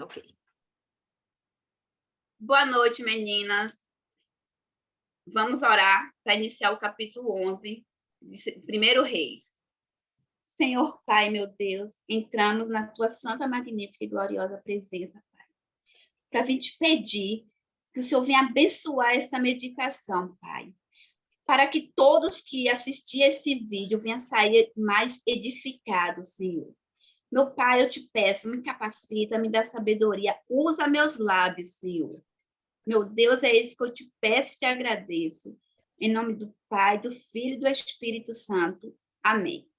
Ok. Boa noite, meninas. Vamos orar para iniciar o capítulo 11 de 1 Reis. Senhor Pai, meu Deus, entramos na tua santa, magnífica e gloriosa presença, Pai, para vir te pedir que o Senhor venha abençoar esta meditação, Pai, para que todos que assistirem esse vídeo venham sair mais edificados, Senhor. Meu Pai, eu te peço, me capacita, me dá sabedoria, usa meus lábios, Senhor. Meu Deus, é isso que eu te peço e te agradeço. Em nome do Pai, do Filho e do Espírito Santo. Amém.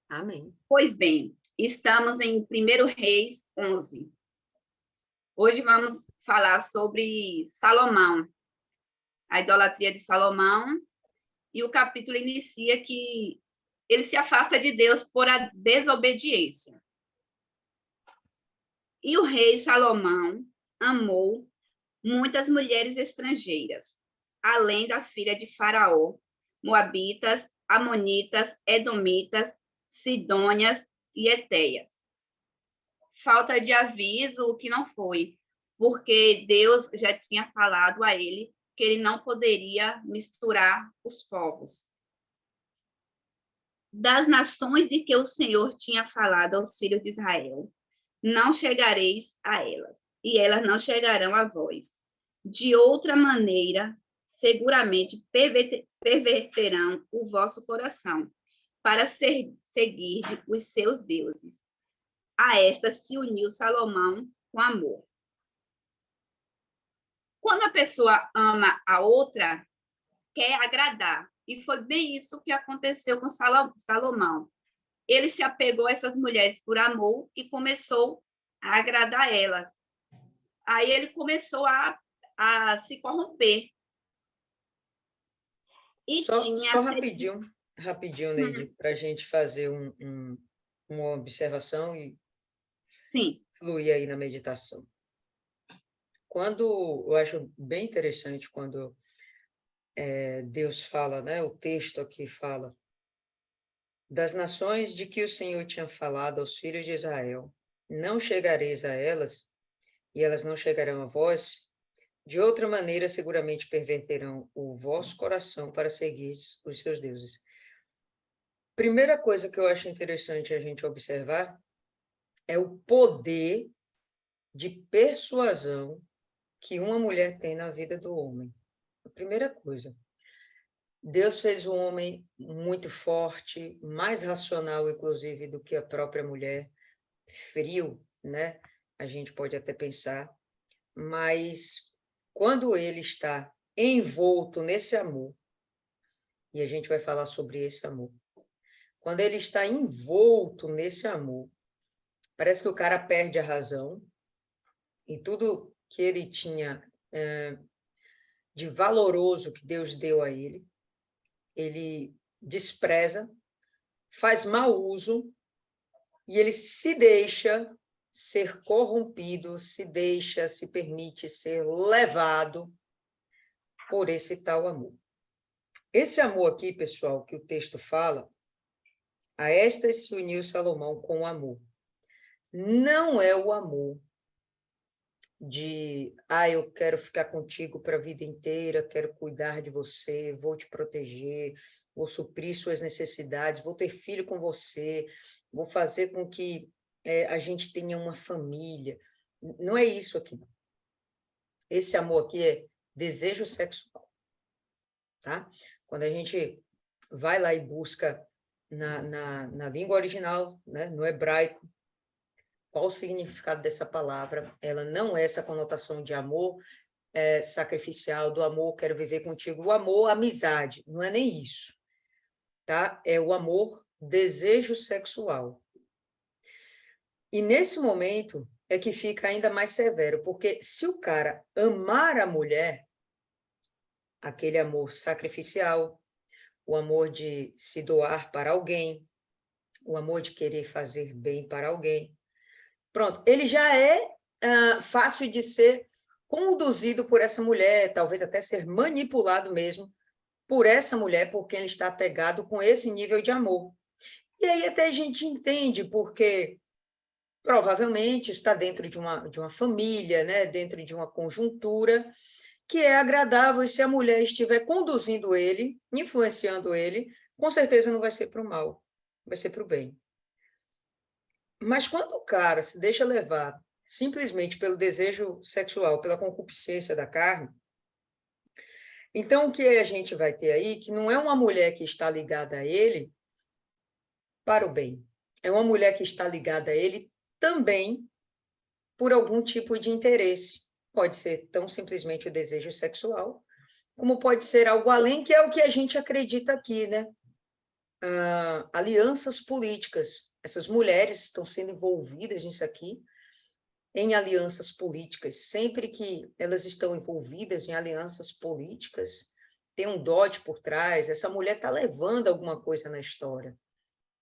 Amém. Pois bem, estamos em 1 Reis 11. Hoje vamos falar sobre Salomão, a idolatria de Salomão, e o capítulo inicia que ele se afasta de Deus por a desobediência. E o rei Salomão amou muitas mulheres estrangeiras, além da filha de Faraó, moabitas, amonitas, edomitas, sidônias e etéias. Falta de aviso, o que não foi, porque Deus já tinha falado a ele que ele não poderia misturar os povos. Das nações de que o Senhor tinha falado aos filhos de Israel, não chegareis a elas, e elas não chegarão a vós. De outra maneira, seguramente perverterão o vosso coração, para seguir os seus deuses. A esta se uniu Salomão com amor. Quando a pessoa ama a outra, quer agradar. E foi bem isso que aconteceu com Salomão. Ele se apegou a essas mulheres por amor e começou a agradar elas. Aí ele começou a se corromper. E só rapidinho, Neide, para a gente fazer uma observação e fluir aí na meditação. Eu acho bem interessante quando Deus fala, né? O texto aqui fala das nações de que o Senhor tinha falado aos filhos de Israel, não chegareis a elas, e elas não chegarão a vós. De outra maneira, seguramente perverterão o vosso coração para seguir os seus deuses. Primeira coisa que eu acho interessante a gente observar é o poder de persuasão que uma mulher tem na vida do homem. A primeira coisa. Deus fez um homem muito forte, mais racional, inclusive, do que a própria mulher. Frio, né? A gente pode até pensar. Mas quando ele está envolto nesse amor, e a gente vai falar sobre esse amor, quando ele está envolto nesse amor, parece que o cara perde a razão e tudo que ele tinha de valoroso que Deus deu a ele, ele despreza, faz mau uso e ele se deixa ser corrompido, se permite ser levado por esse tal amor. Esse amor aqui, pessoal, que o texto fala, a estas se uniu Salomão com amor. Não é o amor de, eu quero ficar contigo para a vida inteira, quero cuidar de você, vou te proteger, vou suprir suas necessidades, vou ter filho com você, vou fazer com que a gente tenha uma família. Não é isso aqui. Esse amor aqui é desejo sexual. Tá? Quando a gente vai lá e busca na língua original, né, no hebraico, qual o significado dessa palavra? Ela não é essa conotação de amor sacrificial, do amor, quero viver contigo, o amor, amizade, não é nem isso, tá? É o amor, desejo sexual. E nesse momento é que fica ainda mais severo, porque se o cara amar a mulher, aquele amor sacrificial, o amor de se doar para alguém, o amor de querer fazer bem para alguém. Pronto, ele já é fácil de ser conduzido por essa mulher, talvez até ser manipulado mesmo por essa mulher, porque ele está apegado com esse nível de amor. E aí até a gente entende, porque provavelmente está dentro de uma família, né? Dentro de uma conjuntura que é agradável, e se a mulher estiver conduzindo ele, influenciando ele, com certeza não vai ser para o mal, vai ser para o bem. Mas quando o cara se deixa levar simplesmente pelo desejo sexual, pela concupiscência da carne, então o que a gente vai ter aí, que não é uma mulher que está ligada a ele para o bem, é uma mulher que está ligada a ele também por algum tipo de interesse. Pode ser tão simplesmente o desejo sexual, como pode ser algo além, que é o que a gente acredita aqui, né? Alianças políticas. Essas mulheres estão sendo envolvidas nisso aqui, em alianças políticas. Sempre que elas estão envolvidas em alianças políticas, tem um dote por trás, essa mulher está levando alguma coisa na história.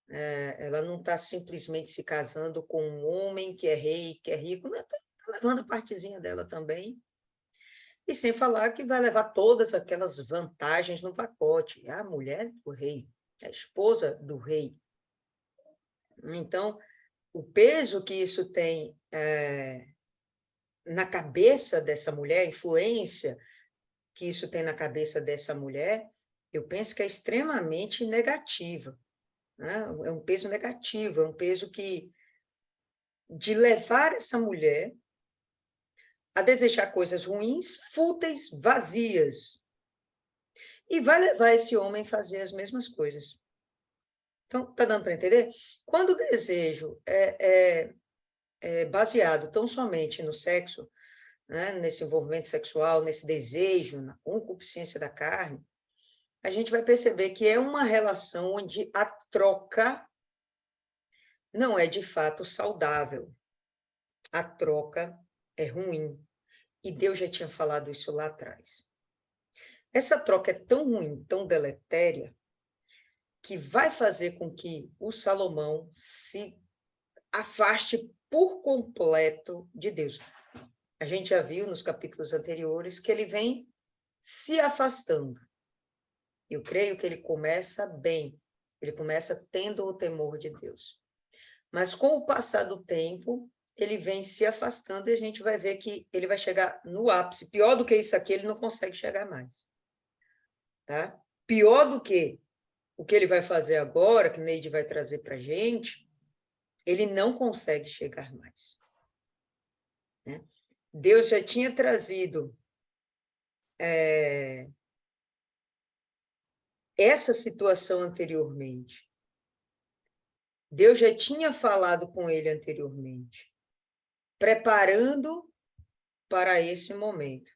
Ela não está simplesmente se casando com um homem que é rei, que é rico, ela está levando a partezinha dela também. E sem falar que vai levar todas aquelas vantagens no pacote. A mulher do rei, a esposa do rei. Então, o peso que isso tem na cabeça dessa mulher, a influência que isso tem na cabeça dessa mulher, eu penso que é extremamente negativa. Né? É um peso negativo, é um peso de levar essa mulher a desejar coisas ruins, fúteis, vazias, e vai levar esse homem a fazer as mesmas coisas. Então, está dando para entender? Quando o desejo é baseado tão somente no sexo, né, nesse envolvimento sexual, nesse desejo, na concupiscência da carne, a gente vai perceber que é uma relação onde a troca não é de fato saudável. A troca é ruim. E Deus já tinha falado isso lá atrás. Essa troca é tão ruim, tão deletéria, que vai fazer com que o Salomão se afaste por completo de Deus. A gente já viu nos capítulos anteriores que ele vem se afastando. Eu creio que ele começa bem, ele começa tendo o temor de Deus. Mas com o passar do tempo, ele vem se afastando e a gente vai ver que ele vai chegar no ápice. Pior do que isso aqui, ele não consegue chegar mais. Tá? Pior do que o que ele vai fazer agora, que Neide vai trazer para a gente, ele não consegue chegar mais. Né? Deus já tinha trazido essa situação anteriormente. Deus já tinha falado com ele anteriormente, preparando para esse momento.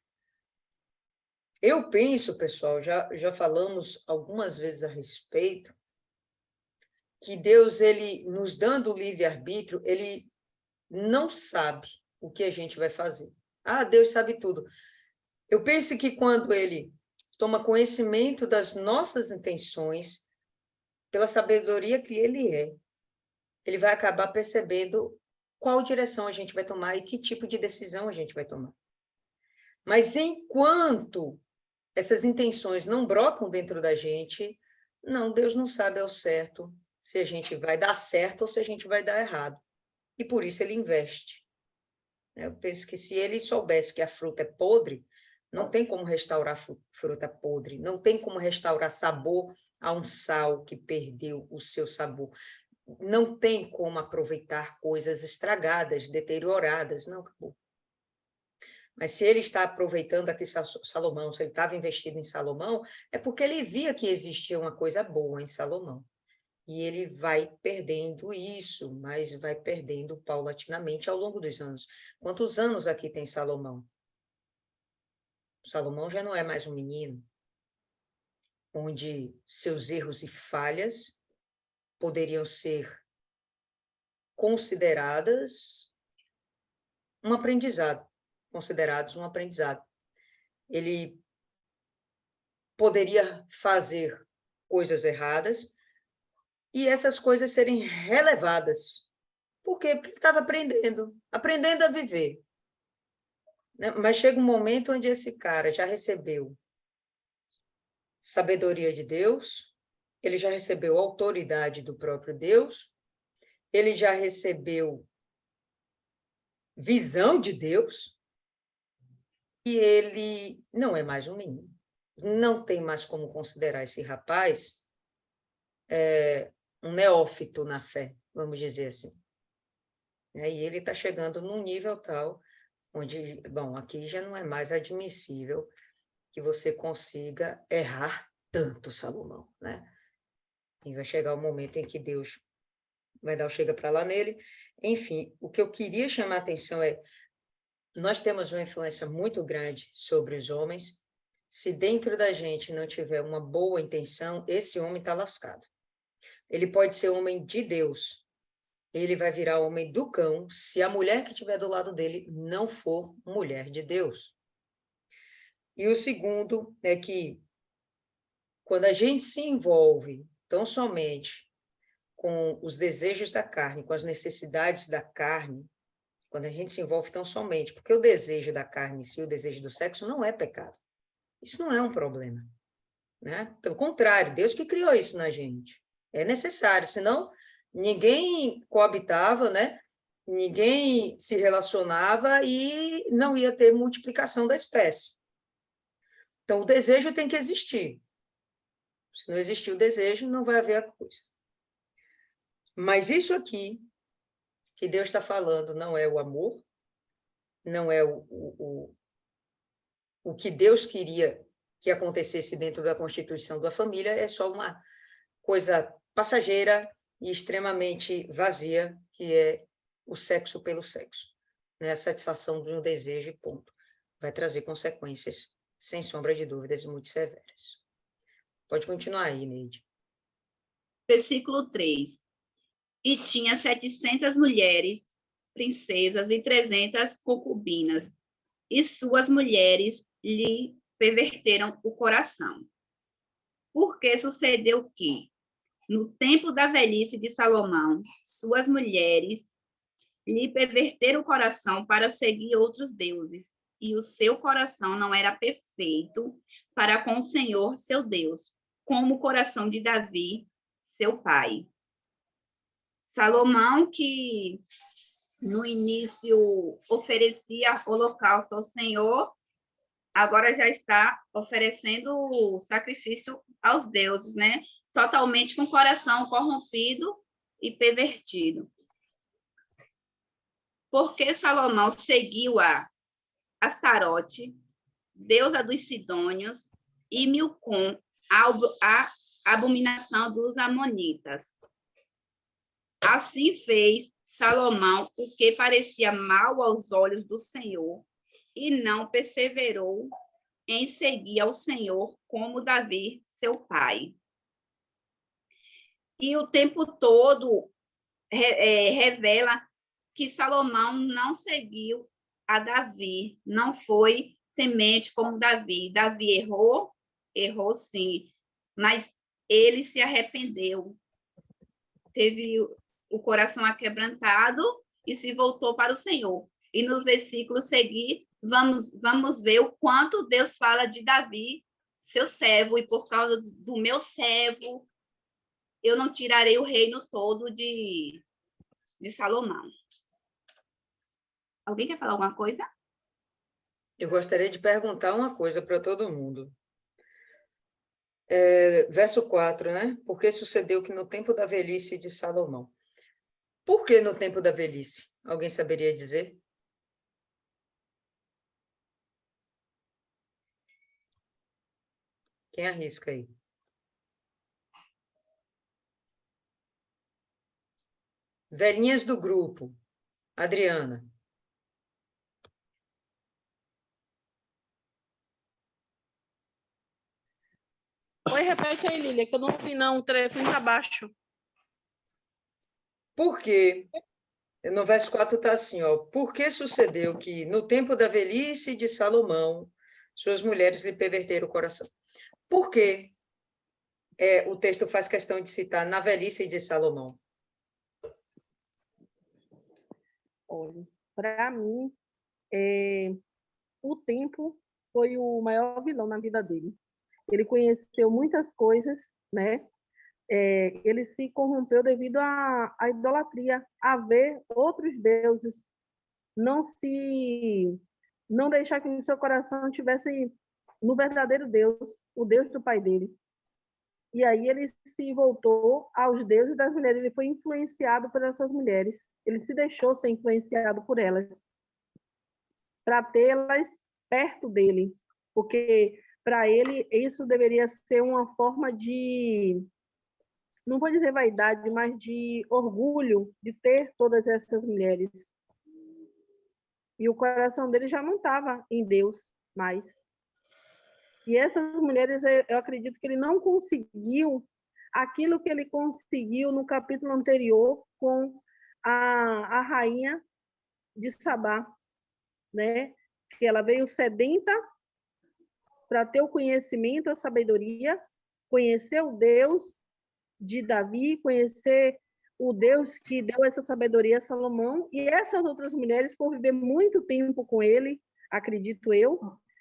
Eu penso, pessoal, já falamos algumas vezes a respeito, que Deus, ele nos dando o livre-arbítrio, ele não sabe o que a gente vai fazer. Ah, Deus sabe tudo. Eu penso que quando ele toma conhecimento das nossas intenções, pela sabedoria que ele vai acabar percebendo qual direção a gente vai tomar e que tipo de decisão a gente vai tomar. Mas enquanto essas intenções não brotam dentro da gente, não, Deus não sabe ao certo se a gente vai dar certo ou se a gente vai dar errado. E por isso ele investe. Eu penso que se ele soubesse que a fruta é podre, não tem como restaurar fruta podre, não tem como restaurar sabor a um sal que perdeu o seu sabor. Não tem como aproveitar coisas estragadas, deterioradas, não acabou. Mas se ele está aproveitando aqui Salomão, se ele estava investido em Salomão, é porque ele via que existia uma coisa boa em Salomão. E ele vai perdendo isso, mas vai perdendo paulatinamente ao longo dos anos. Quantos anos aqui tem Salomão? Salomão já não é mais um menino, onde seus erros e falhas poderiam ser considerados um aprendizado. Ele poderia fazer coisas erradas e essas coisas serem relevadas. Por quê? Porque ele estava aprendendo a viver. Né? Mas chega um momento onde esse cara já recebeu sabedoria de Deus, ele já recebeu autoridade do próprio Deus, ele já recebeu visão de Deus, e ele não é mais um menino. Não tem mais como considerar esse rapaz um neófito na fé, vamos dizer assim. E ele está chegando num nível tal, onde, bom, aqui já não é mais admissível que você consiga errar tanto, Salomão, né? E vai chegar o momento em que Deus vai dar o chega para lá nele. Enfim, o que eu queria chamar a atenção é, nós temos uma influência muito grande sobre os homens. Se dentro da gente não tiver uma boa intenção, esse homem está lascado. Ele pode ser homem de Deus, ele vai virar homem do cão se a mulher que estiver do lado dele não for mulher de Deus. E o segundo é que, quando a gente se envolve tão somente com os desejos da carne, com as necessidades da carne, quando a gente se envolve tão somente, porque o desejo da carne em si, o desejo do sexo, não é pecado. Isso não é um problema, né? Pelo contrário, Deus que criou isso na gente. É necessário, senão ninguém coabitava, né? Ninguém se relacionava e não ia ter multiplicação da espécie. Então, o desejo tem que existir. Se não existir o desejo, não vai haver a coisa. Mas isso aqui que Deus está falando não é o amor, não é o que Deus queria que acontecesse dentro da constituição da família, é só uma coisa passageira e extremamente vazia, que é o sexo pelo sexo, né? A satisfação de um desejo, ponto. Vai trazer consequências, sem sombra de dúvidas, muito severas. Pode continuar aí, Neide. Versículo 3. E tinha 700 mulheres, princesas e 300 concubinas, e suas mulheres lhe perverteram o coração. Porque sucedeu que, no tempo da velhice de Salomão, suas mulheres lhe perverteram o coração para seguir outros deuses, e o seu coração não era perfeito para com o Senhor, seu Deus, como o coração de Davi, seu pai. Salomão, que no início oferecia holocausto ao Senhor, agora já está oferecendo sacrifício aos deuses, né? Totalmente com o coração corrompido e pervertido. Porque Salomão seguiu a Astarote, deusa dos Sidônios, e Milcom, a abominação dos Amonitas. Assim fez Salomão o que parecia mal aos olhos do Senhor, e não perseverou em seguir ao Senhor como Davi, seu pai. E o tempo todo revela que Salomão não seguiu a Davi, não foi temente como Davi. Davi errou sim, mas ele se arrependeu, teve o coração aquebrantado e se voltou para o Senhor. E nos versículos seguintes, vamos ver o quanto Deus fala de Davi, seu servo, e por causa do meu servo, eu não tirarei o reino todo de Salomão. Alguém quer falar alguma coisa? Eu gostaria de perguntar uma coisa para todo mundo. Verso 4, né? Porque sucedeu que no tempo da velhice de Salomão. Por que no tempo da velhice? Alguém saberia dizer? Quem arrisca aí? Velhinhas do grupo. Adriana. Oi, repete aí, Lília, que eu não ouvi não, o telefone tá baixo. Por quê? No verso 4 está assim, ó. Porque sucedeu que no tempo da velhice de Salomão, suas mulheres lhe perverteram o coração. Por quê? O texto faz questão de citar na velhice de Salomão. Olha, para mim, o tempo foi o maior vilão na vida dele. Ele conheceu muitas coisas, né? ele se corrompeu devido à idolatria, a ver outros deuses, não deixar que o seu coração tivesse no verdadeiro Deus, o Deus do pai dele. E aí ele se voltou aos deuses das mulheres, ele foi influenciado por essas mulheres, ele se deixou ser influenciado por elas, para tê-las perto dele, porque para ele isso deveria ser uma forma de, não vou dizer vaidade, mas de orgulho de ter todas essas mulheres. E o coração dele já não estava em Deus mais. E essas mulheres, eu acredito que ele não conseguiu aquilo que ele conseguiu no capítulo anterior com a rainha de Sabá, né? Que ela veio sedenta para ter o conhecimento, a sabedoria, conhecer o Deus de Davi, conhecer o Deus que deu essa sabedoria a Salomão, e essas outras mulheres, por viver muito tempo com ele, acredito eu,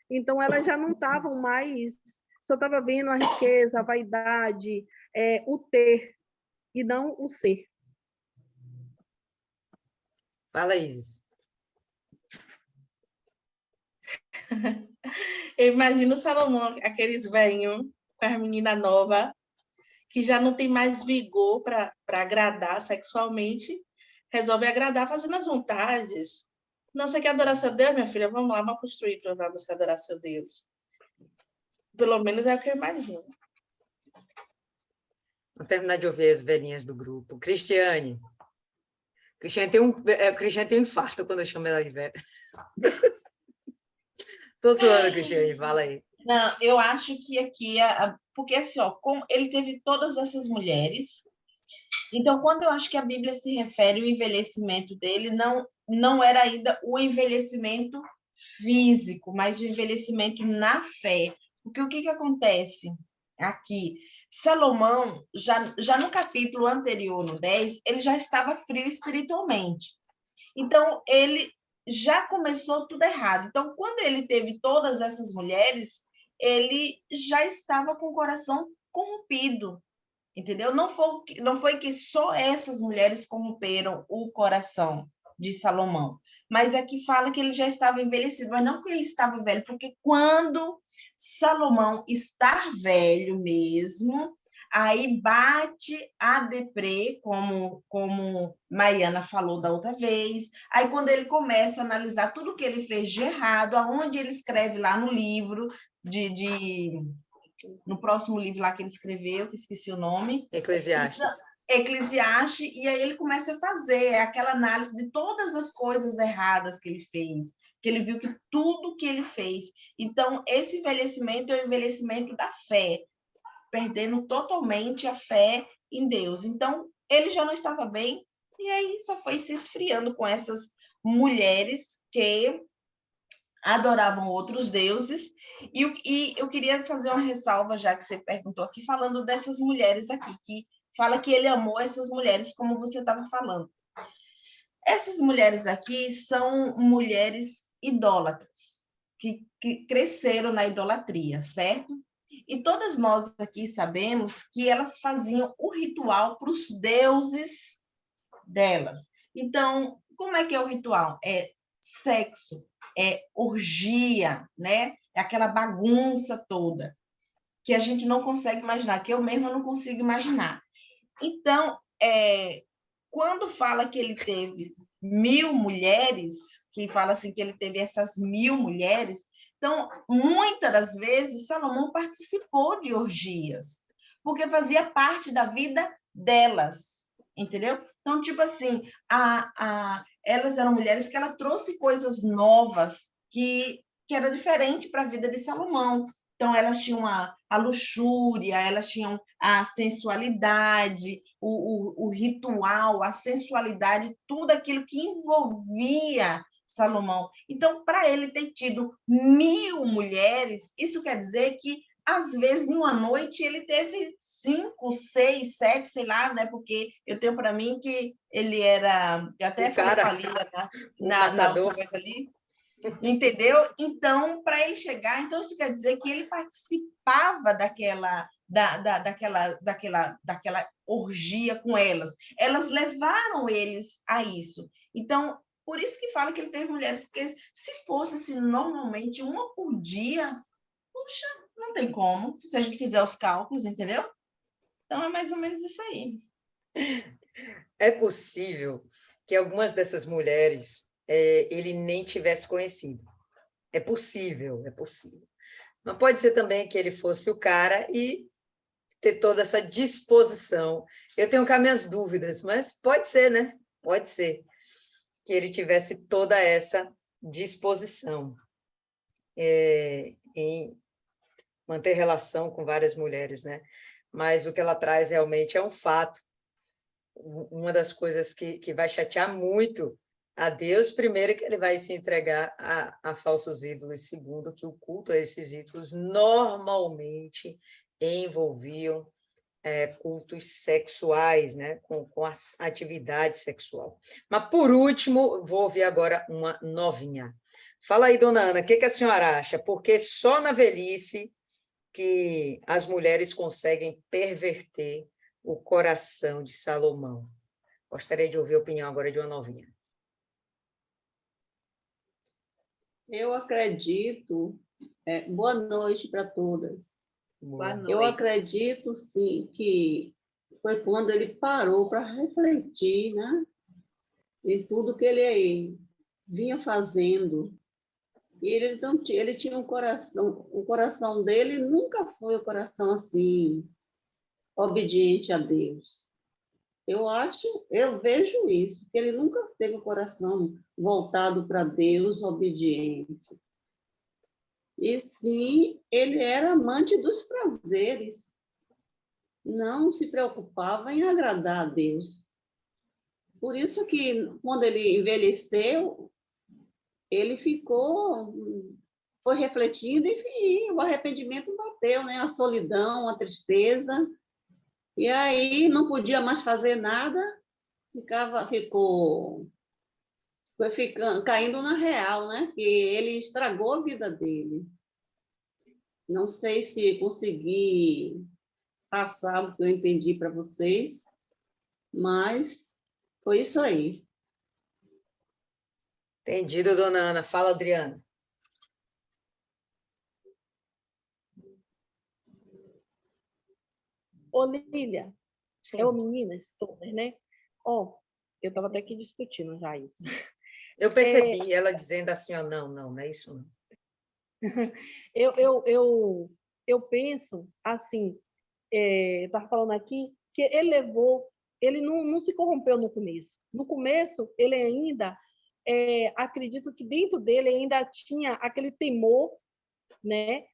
então elas já não estavam mais, só estava vendo a riqueza, a vaidade, o ter, e não o ser. Fala, Isis. Eu imagino o Salomão, aqueles velhinhos com as meninas novas, que já não tem mais vigor para agradar sexualmente, resolve agradar fazendo as vontades. Não, você quer adorar seu Deus, minha filha? Vamos lá, vamos construir para você adorar seu Deus. Pelo menos é o que eu imagino. Vou terminar de ouvir as velhinhas do grupo. Cristiane tem um infarto quando eu chamo ela de velha. Tô zoando, Cristiane, fala aí. Não, eu acho que aqui, porque assim, ó, como ele teve todas essas mulheres, então quando eu acho que a Bíblia se refere ao envelhecimento dele, não era ainda o envelhecimento físico, mas o envelhecimento na fé. Porque o que acontece aqui? Salomão, já no capítulo anterior, no 10, ele já estava frio espiritualmente. Então, ele já começou tudo errado. Então, quando ele teve todas essas mulheres, ele já estava com o coração corrompido, entendeu? Não foi que só essas mulheres corromperam o coração de Salomão, mas é que fala que ele já estava envelhecido, mas não que ele estava velho, porque quando Salomão está velho mesmo, aí bate a deprê, como Mariana falou da outra vez. Aí, quando ele começa a analisar tudo que ele fez de errado, aonde ele escreve lá no livro, no próximo livro lá que ele escreveu, que esqueci o nome. Eclesiastes. Eclesiastes, e aí ele começa a fazer aquela análise de todas as coisas erradas que ele fez, que ele viu que tudo que ele fez. Então, esse envelhecimento é o envelhecimento da fé, perdendo totalmente a fé em Deus. Então, ele já não estava bem, e aí só foi se esfriando com essas mulheres que adoravam outros deuses. E eu queria fazer uma ressalva, já que você perguntou aqui, falando dessas mulheres aqui, que fala que ele amou essas mulheres, como você estava falando. Essas mulheres aqui são mulheres idólatras, que cresceram na idolatria, certo? E todas nós aqui sabemos que elas faziam o ritual para os deuses delas. Então, como é que é o ritual? É sexo, é orgia, né? É aquela bagunça toda que a gente não consegue imaginar, que eu mesma não consigo imaginar. Então, quando fala que ele teve 1000 mulheres, que fala assim que ele teve essas 1000 mulheres, então, muitas das vezes, Salomão participou de orgias, porque fazia parte da vida delas, entendeu? Então, tipo assim, elas eram mulheres que ela trouxe coisas novas que era diferente para a vida de Salomão. Então, elas tinham a luxúria, elas tinham a sensualidade, o ritual, a sensualidade, tudo aquilo que envolvia Salomão. Então, para ele ter tido 1000 mulheres, isso quer dizer que, às vezes, em uma noite, ele teve 5, 6, 7, sei lá, né? Porque eu tenho para mim que ele era... Eu até falei com a Linda na coisa ali. Entendeu? Então, para ele chegar, então isso quer dizer que ele participava daquela orgia com elas. Elas levaram eles a isso. Então, por isso que fala que ele teve mulheres, porque se fosse assim, normalmente uma por dia, puxa, não tem como, se a gente fizer os cálculos, entendeu? Então, é mais ou menos isso aí. É possível que algumas dessas mulheres ele nem tivesse conhecido. É possível, é possível. Mas pode ser também que ele fosse o cara e ter toda essa disposição. Eu tenho cá minhas dúvidas, mas pode ser, né? Pode ser que ele tivesse toda essa disposição em manter relação com várias mulheres, né? Mas o que ela traz realmente é um fato. Uma das coisas que vai chatear muito a Deus, primeiro, que ele vai se entregar a falsos ídolos, segundo, que o culto a esses ídolos normalmente envolviam cultos sexuais, né? com a atividade sexual. Mas, por último, vou ouvir agora uma novinha. Fala aí, dona Ana, o que a senhora acha? Porque só na velhice que as mulheres conseguem perverter o coração de Salomão. Gostaria de ouvir a opinião agora de uma novinha. Eu acredito. Boa noite para todas. Boa noite. Eu acredito, sim, que foi quando ele parou para refletir, né, em tudo que ele vinha fazendo. E ele tinha o coração dele nunca foi o coração assim, obediente a Deus. Eu vejo isso, que ele nunca teve o coração voltado para Deus, obediente. E sim, ele era amante dos prazeres, não se preocupava em agradar a Deus. Por isso que, quando ele envelheceu, ele foi refletindo, enfim, o arrependimento bateu, né? A solidão, a tristeza, e aí não podia mais fazer nada, foi ficando, caindo na real, né? Que ele estragou a vida dele. Não sei se consegui passar o que eu entendi para vocês, mas foi isso aí. Entendido, dona Ana. Fala, Adriana. Ô, Lília, Sim. meninas todas, né? Eu estava até aqui discutindo já isso. Eu percebi ela dizendo assim, ó, não é isso não. Eu penso assim, estava falando aqui, que ele não se corrompeu no começo. No começo, ele ainda, acredito que dentro dele ainda tinha aquele temor, né,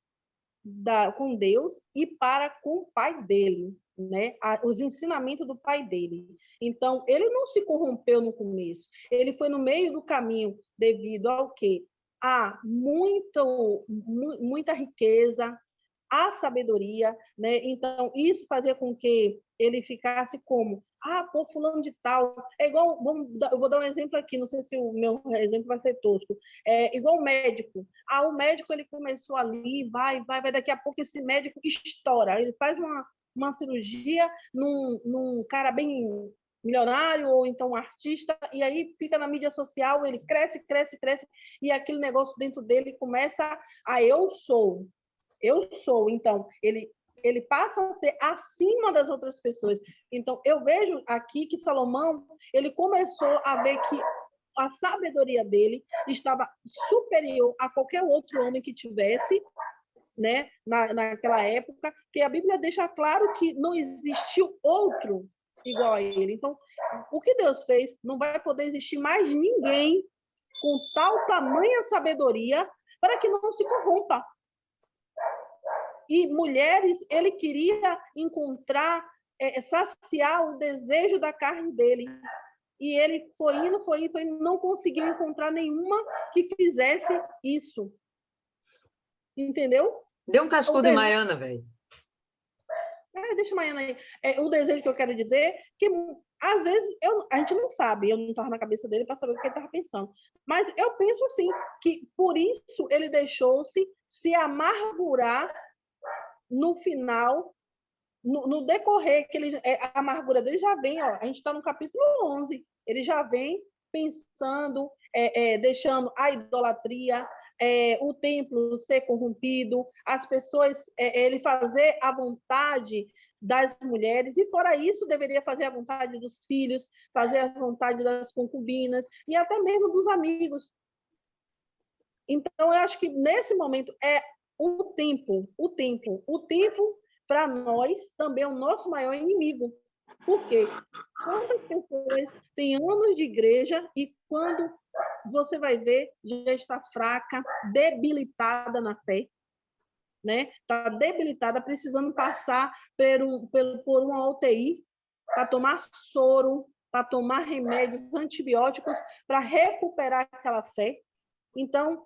com Deus e para com o pai dele, né? Os ensinamentos do pai dele. Então, ele não se corrompeu no começo. Ele foi no meio do caminho devido ao quê? A muita riqueza, a sabedoria, né? Então, isso fazia com que ele ficasse como? Pô, fulano de tal. É igual, eu vou dar um exemplo aqui, não sei se o meu exemplo vai ser tosco. É igual o médico. O médico, ele começou ali, vai, daqui a pouco esse médico estoura. Ele faz uma cirurgia num cara bem milionário ou então um artista, e aí fica na mídia social, ele cresce, e aquele negócio dentro dele começa eu sou. Então, ele passa a ser acima das outras pessoas. Então, eu vejo aqui que Salomão, ele começou a ver que a sabedoria dele estava superior a qualquer outro homem que tivesse, né, naquela época, que a Bíblia deixa claro que não existiu outro igual a ele. Então, o que Deus fez, não vai poder existir mais ninguém com tal tamanha sabedoria para que não se corrompa. E mulheres, ele queria encontrar, saciar o desejo da carne dele. E ele foi indo, não conseguiu encontrar nenhuma que fizesse isso. Entendeu? Deu um cascudo em Maiana, velho. Deixa a Maiana aí. O desejo que eu quero dizer que, às vezes, a gente não sabe, eu não estava na cabeça dele para saber o que ele estava pensando. Mas eu penso, assim, que por isso ele deixou-se se amargurar no final no decorrer, que a amargura dele já vem, ó, a gente está no capítulo 11, ele já vem pensando, deixando a idolatria, o templo ser corrompido, as pessoas, ele fazer a vontade das mulheres, e fora isso, deveria fazer a vontade dos filhos, fazer a vontade das concubinas, e até mesmo dos amigos. Então, eu acho que nesse momento o tempo para nós também é o nosso maior inimigo. Por quê? Quantas pessoas têm anos de igreja e quando você vai ver, já está fraca, debilitada na fé, né? Está debilitada, precisando passar por uma UTI para tomar soro, para tomar remédios antibióticos, para recuperar aquela fé. Então,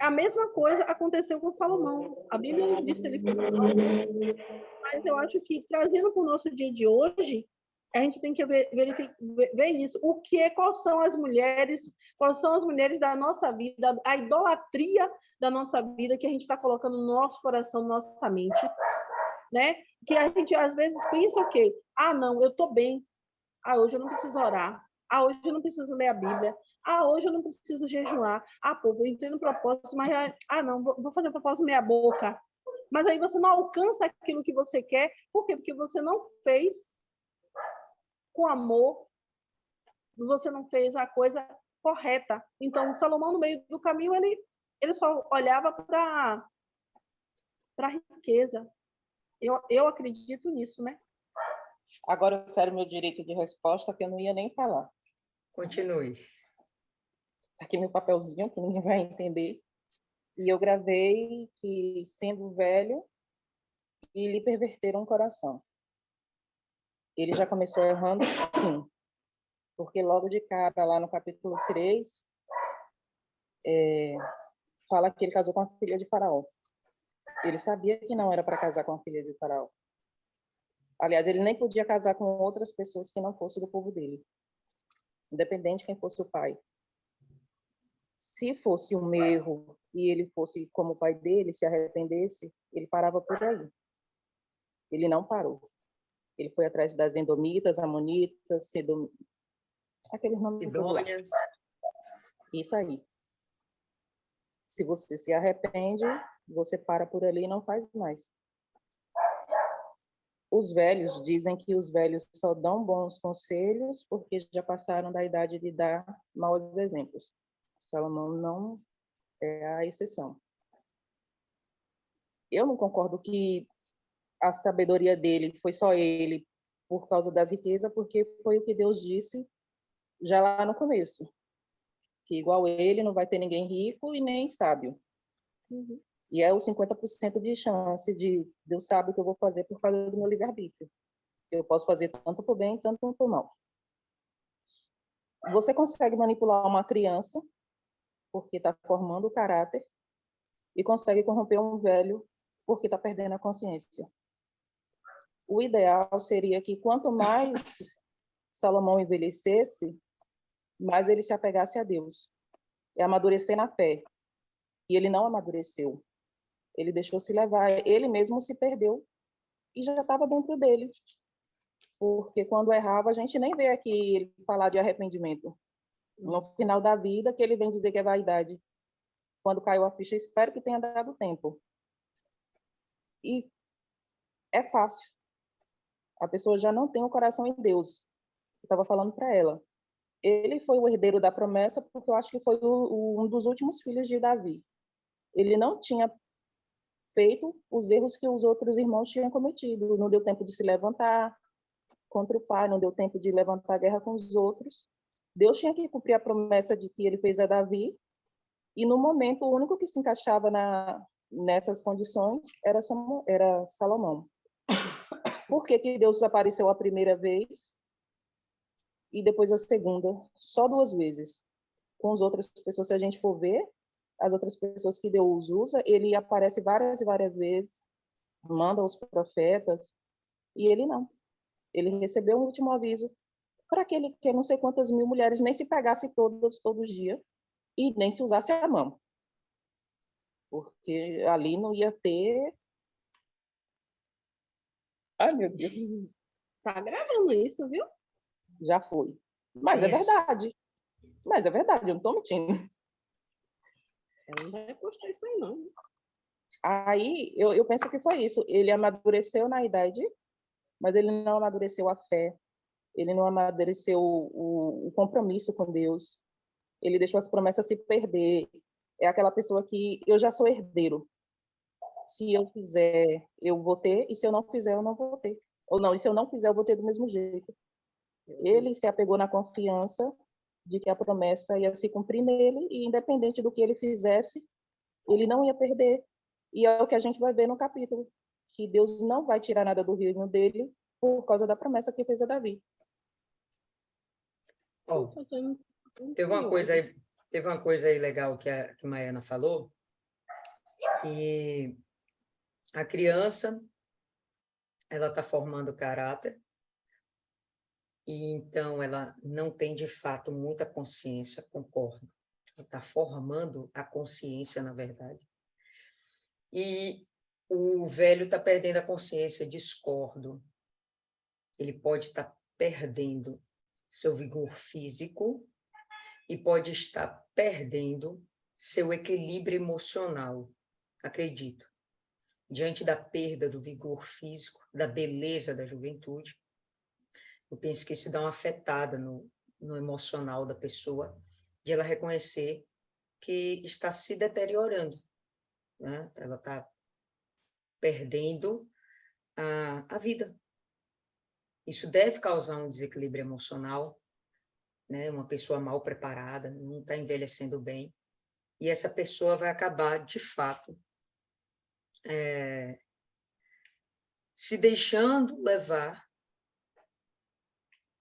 a mesma coisa aconteceu com Salomão. A Bíblia não diz que ele foi mas eu acho que, trazendo para o nosso dia de hoje, a gente tem que ver isso. Quais são as mulheres da nossa vida, a idolatria da nossa vida que a gente está colocando no nosso coração, na nossa mente, né? Que a gente, às vezes, pensa o quê? Ah, não, eu estou bem. Ah, hoje eu não preciso orar. Ah, hoje eu não preciso ler a Bíblia. Ah, hoje eu não preciso jejuar. Ah, pô, eu entrei no propósito, mas não, vou fazer o propósito meia boca. Mas aí você não alcança aquilo que você quer. Por quê? Porque você não fez com amor, você não fez a coisa correta. Então, Salomão, no meio do caminho, ele só olhava para a riqueza. Eu acredito nisso, né? Agora eu quero meu direito de resposta, que eu não ia nem falar. Continue. Aqui meu papelzinho, que ninguém vai entender. E eu gravei que, sendo velho, e lhe perverteram o coração. Ele já começou errando, sim. Porque logo de cara, lá no capítulo 3, fala que ele casou com a filha de Faraó. Ele sabia que não era para casar com a filha de Faraó. Aliás, ele nem podia casar com outras pessoas que não fossem do povo dele, independente de quem fosse o pai. Se fosse um erro e ele fosse como o pai dele, se arrependesse, ele parava por aí. Ele não parou. Ele foi atrás das Edomitas, Amonitas, aqueles nomes Idôneas. Isso aí. Se você se arrepende, você para por ali e não faz mais. Os velhos dizem que os velhos só dão bons conselhos porque já passaram da idade de dar maus exemplos. Salomão não é a exceção. Eu não concordo que a sabedoria dele foi só ele por causa das riquezas, porque foi o que Deus disse já lá no começo, que igual ele não vai ter ninguém rico e nem sábio. Uhum. E é os 50% de chance de Deus sabe o que eu vou fazer por causa do meu livre-arbítrio. Eu posso fazer tanto por bem, tanto por mal. Você consegue manipular uma criança, porque está formando o caráter, e consegue corromper um velho, porque está perdendo a consciência. O ideal seria que quanto mais Salomão envelhecesse, mais ele se apegasse a Deus, e amadurecer na fé. E ele não amadureceu. Ele deixou se levar, ele mesmo se perdeu e já estava dentro dele. Porque quando errava, a gente nem vê aqui ele falar de arrependimento. No final da vida, que ele vem dizer que é vaidade. Quando caiu a ficha, espero que tenha dado tempo. E é fácil. A pessoa já não tem o coração em Deus. Eu estava falando para ela. Ele foi o herdeiro da promessa porque eu acho que foi um dos últimos filhos de Davi. Ele não tinha feito os erros que os outros irmãos tinham cometido. Não deu tempo de se levantar contra o pai, não deu tempo de levantar guerra com os outros. Deus tinha que cumprir a promessa de que ele fez a Davi, e no momento o único que se encaixava nessas condições era Salomão. Por que Deus apareceu a primeira vez e depois a segunda? Só 2 vezes. Com as outras pessoas, se a gente for ver, as outras pessoas que Deus usa, ele aparece várias e várias vezes, manda os profetas, e ele não. Ele recebeu um último aviso para aquele que não sei quantas mil mulheres nem se pegasse todos os dias e nem se usasse a mão. Porque ali não ia ter Ai, meu Deus. Tá gravando isso, viu? Já foi. Mas é Isso. verdade. Mas é verdade, eu não tô mentindo. Ela não vai postar isso aí, não. Aí, eu penso que foi isso. Ele amadureceu na idade, mas ele não amadureceu a fé. Ele não amadureceu o compromisso com Deus. Ele deixou as promessas se perder. É aquela pessoa que eu já sou herdeiro. Se eu fizer, eu vou ter, e se eu não fizer, eu não vou ter. Ou não, e se eu não fizer, eu vou ter do mesmo jeito. Ele se apegou na confiança de que a promessa ia se cumprir nele, e independente do que ele fizesse, ele não ia perder. E é o que a gente vai ver no capítulo, que Deus não vai tirar nada do reino dele por causa da promessa que fez a Davi. Ó, teve uma coisa aí legal que a Maiana falou, que a criança, ela está formando caráter, e então ela não tem, de fato, muita consciência, concordo. Ela está formando a consciência, na verdade. E o velho está perdendo a consciência, discordo. Ele pode estar perdendo seu vigor físico e pode estar perdendo seu equilíbrio emocional, acredito. Diante da perda do vigor físico, da beleza da juventude, eu penso que isso dá uma afetada no emocional da pessoa, de ela reconhecer que está se deteriorando, né? Ela está perdendo a vida. Isso deve causar um desequilíbrio emocional, né? Uma pessoa mal preparada, não está envelhecendo bem, e essa pessoa vai acabar, de fato, se deixando levar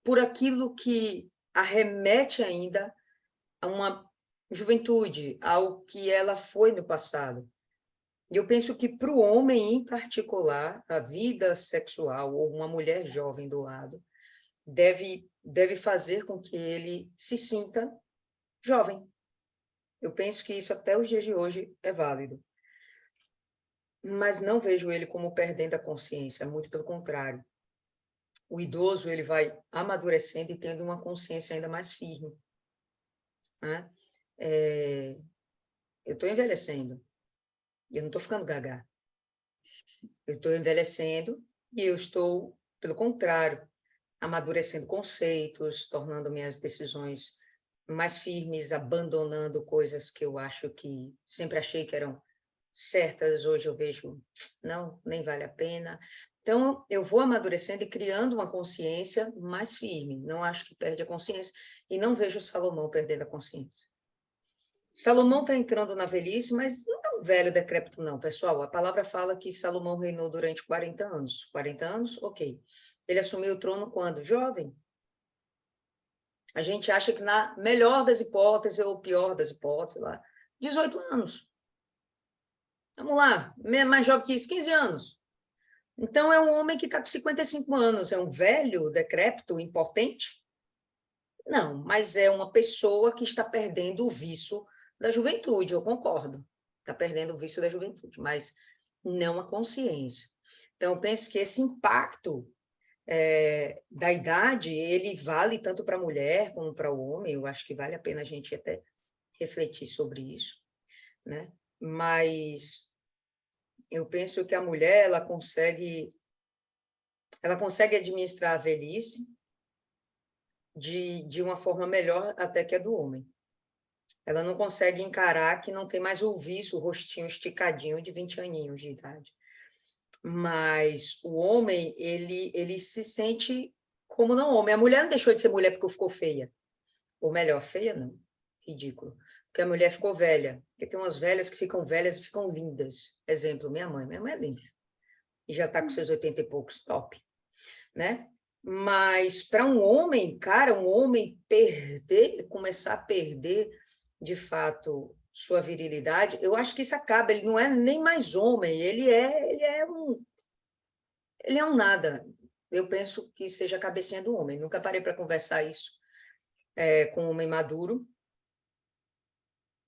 por aquilo que arremete ainda a uma juventude, ao que ela foi no passado. E eu penso que, para o homem em particular, a vida sexual, ou uma mulher jovem do lado, deve fazer com que ele se sinta jovem. Eu penso que isso até os dias de hoje é válido. Mas não vejo ele como perdendo a consciência, muito pelo contrário. O idoso, ele vai amadurecendo e tendo uma consciência ainda mais firme, né? Eu estou envelhecendo, e eu não estou ficando gaga. Eu estou envelhecendo e eu estou, pelo contrário, amadurecendo conceitos, tornando minhas decisões mais firmes, abandonando coisas que eu acho que sempre achei que eram certas, hoje eu vejo, não, nem vale a pena. Então, eu vou amadurecendo e criando uma consciência mais firme. Não acho que perde a consciência e não vejo Salomão perdendo a consciência. Salomão está entrando na velhice, mas não é um velho decrépito, não, pessoal. A palavra fala que Salomão reinou durante 40 anos. 40 anos? Ok. Ele assumiu o trono quando? Jovem. A gente acha que na melhor das hipóteses, ou pior das hipóteses, lá, 18 anos. Vamos lá, mais jovem que isso, 15 anos. Então, é um homem que está com 55 anos. É um velho, decrépito, impotente? Não, mas é uma pessoa que está perdendo o vício da juventude, eu concordo. Está perdendo o vício da juventude, mas não a consciência. Então, eu penso que esse impacto da idade, ele vale tanto para a mulher como para o homem. Eu acho que vale a pena a gente até refletir sobre isso, né? Mas eu penso que a mulher, ela consegue administrar a velhice de uma forma melhor até que a do homem. Ela não consegue encarar que não tem mais o vício, o rostinho esticadinho de 20 aninhos de idade. Mas o homem, ele se sente como não homem. A mulher não deixou de ser mulher porque ficou feia. Ou melhor, feia não, ridículo. Porque a mulher ficou velha. Porque tem umas velhas que ficam velhas e ficam lindas. Exemplo, minha mãe. Minha mãe é linda. E já está com seus 80 e poucos, top. Né? Mas para um homem, cara, um homem começar a perder, de fato, sua virilidade, eu acho que isso acaba. Ele não é nem mais homem, ele é um nada. Eu penso que seja a cabecinha do homem. Nunca parei para conversar isso com um homem maduro.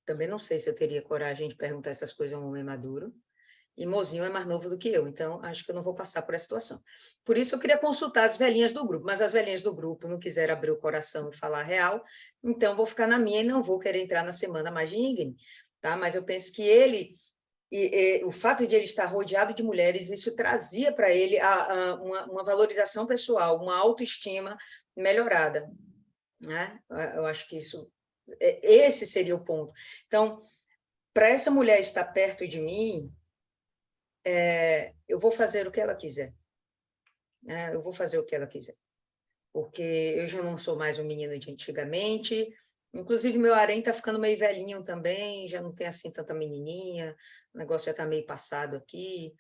Também não sei se eu teria coragem de perguntar essas coisas a um homem maduro. E mozinho é mais novo do que eu, então acho que eu não vou passar por essa situação. Por isso eu queria consultar as velhinhas do grupo, mas as velhinhas do grupo não quiseram abrir o coração e falar a real, então vou ficar na minha e não vou querer entrar na semana mais de ninguém, tá? Mas eu penso que ele, o fato de ele estar rodeado de mulheres, isso trazia para ele uma valorização pessoal, uma autoestima melhorada, né? Eu acho que esse seria o ponto. Então, para essa mulher estar perto de mim, eu vou fazer o que ela quiser, né? Eu vou fazer o que ela quiser, porque eu já não sou mais um menino de antigamente, inclusive meu harém está ficando meio velhinho também, já não tem assim tanta menininha, o negócio já está meio passado aqui,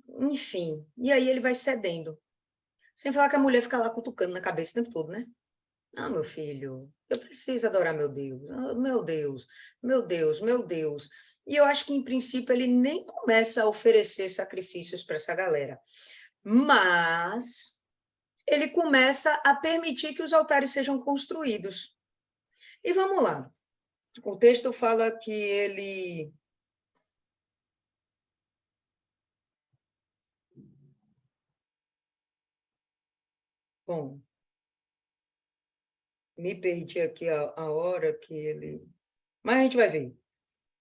enfim, e aí ele vai cedendo, sem falar que a mulher fica lá cutucando na cabeça o tempo todo, né? Não, meu filho, eu preciso adorar meu Deus, meu Deus, meu Deus, meu Deus. E eu acho que, em princípio, ele nem começa a oferecer sacrifícios para essa galera, mas ele começa a permitir que os altares sejam construídos. E vamos lá. O texto fala que ele... Bom, me perdi aqui a hora que ele... Mas a gente vai ver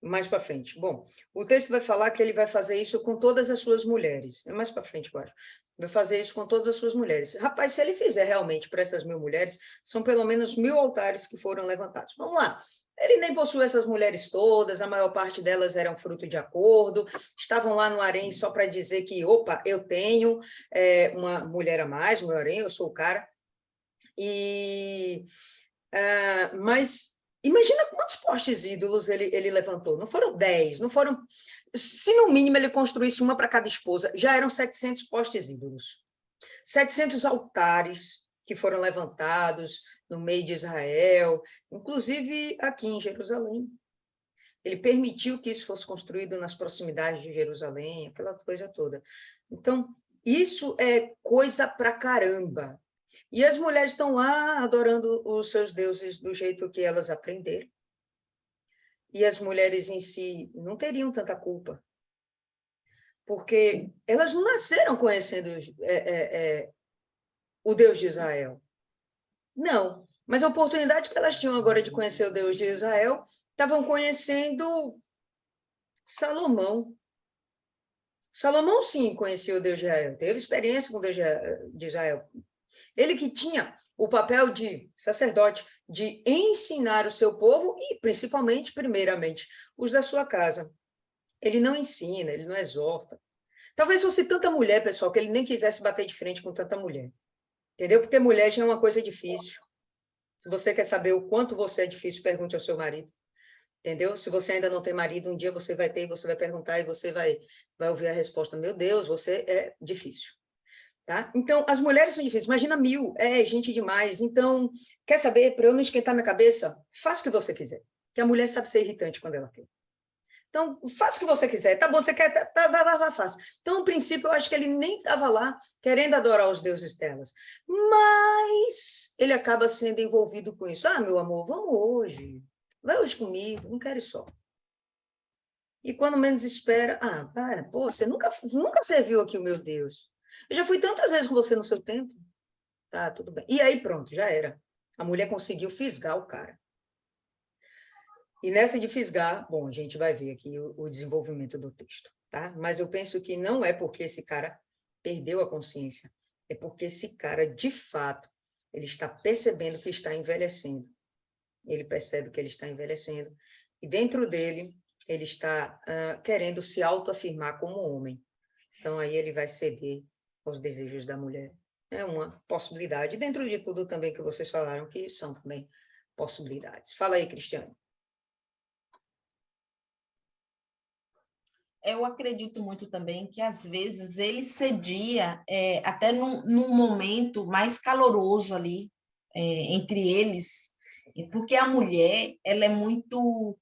mais para frente. Bom, o texto vai falar que ele vai fazer isso com todas as suas mulheres. É mais para frente, eu acho. Vai fazer isso com todas as suas mulheres. Rapaz, se ele fizer realmente para essas 1.000 mulheres, são pelo menos 1.000 altares que foram levantados. Vamos lá. Ele nem possui essas mulheres todas, a maior parte delas eram fruto de acordo, estavam lá no harém só para dizer que, opa, eu tenho uma mulher a mais, meu harém, eu sou o cara. Mas imagina quantos postes ídolos ele levantou. Não foram 10, não foram... Se no mínimo ele construísse uma para cada esposa, já eram 700 postes ídolos. 700 altares que foram levantados no meio de Israel, inclusive aqui em Jerusalém. Ele permitiu que isso fosse construído nas proximidades de Jerusalém, aquela coisa toda. Então, isso é coisa pra caramba. E as mulheres estão lá adorando os seus deuses do jeito que elas aprenderam. E as mulheres em si não teriam tanta culpa, porque elas não nasceram conhecendo o Deus de Israel. Não, mas a oportunidade que elas tinham agora de conhecer o Deus de Israel, estavam conhecendo Salomão. Salomão, sim, conhecia o Deus de Israel, teve experiência com o Deus de Israel. Ele que tinha o papel de sacerdote, de ensinar o seu povo e, principalmente, primeiramente, os da sua casa. Ele não ensina, ele não exorta. Talvez fosse tanta mulher, pessoal, que ele nem quisesse bater de frente com tanta mulher. Entendeu? Porque mulher já é uma coisa difícil. Se você quer saber o quanto você é difícil, pergunte ao seu marido. Entendeu? Se você ainda não tem marido, um dia você vai ter e você vai perguntar e você vai ouvir a resposta. Meu Deus, você é difícil. Tá? Então, as mulheres são difíceis. Imagina 1.000, gente demais. Então, quer saber? Para eu não esquentar minha cabeça, faça o que você quiser. Que a mulher sabe ser irritante quando ela quer. Então, faça o que você quiser. Tá bom, você quer? Vai, faça. Então, no princípio, eu acho que ele nem estava lá querendo adorar os deuses delas. Mas ele acaba sendo envolvido com isso. Ah, meu amor, vamos hoje. Vai hoje comigo, não quero ir só. E quando menos espera, pô, você nunca serviu aqui o meu Deus. Eu já fui tantas vezes com você no seu tempo. Tá, tudo bem. E aí, pronto, já era. A mulher conseguiu fisgar o cara. E nessa de fisgar, bom, a gente vai ver aqui o desenvolvimento do texto, tá? Mas eu penso que não é porque esse cara perdeu a consciência, é porque esse cara, de fato, ele está percebendo que está envelhecendo. Ele percebe que ele está envelhecendo. E dentro dele, ele está querendo se autoafirmar como homem. Então, aí ele vai ceder aos desejos da mulher. É uma possibilidade, dentro de tudo também que vocês falaram, que são também possibilidades. Fala aí, Cristiane. Eu acredito muito também que, às vezes, ele cedia até num momento mais caloroso ali entre eles, porque a mulher, ela é muito...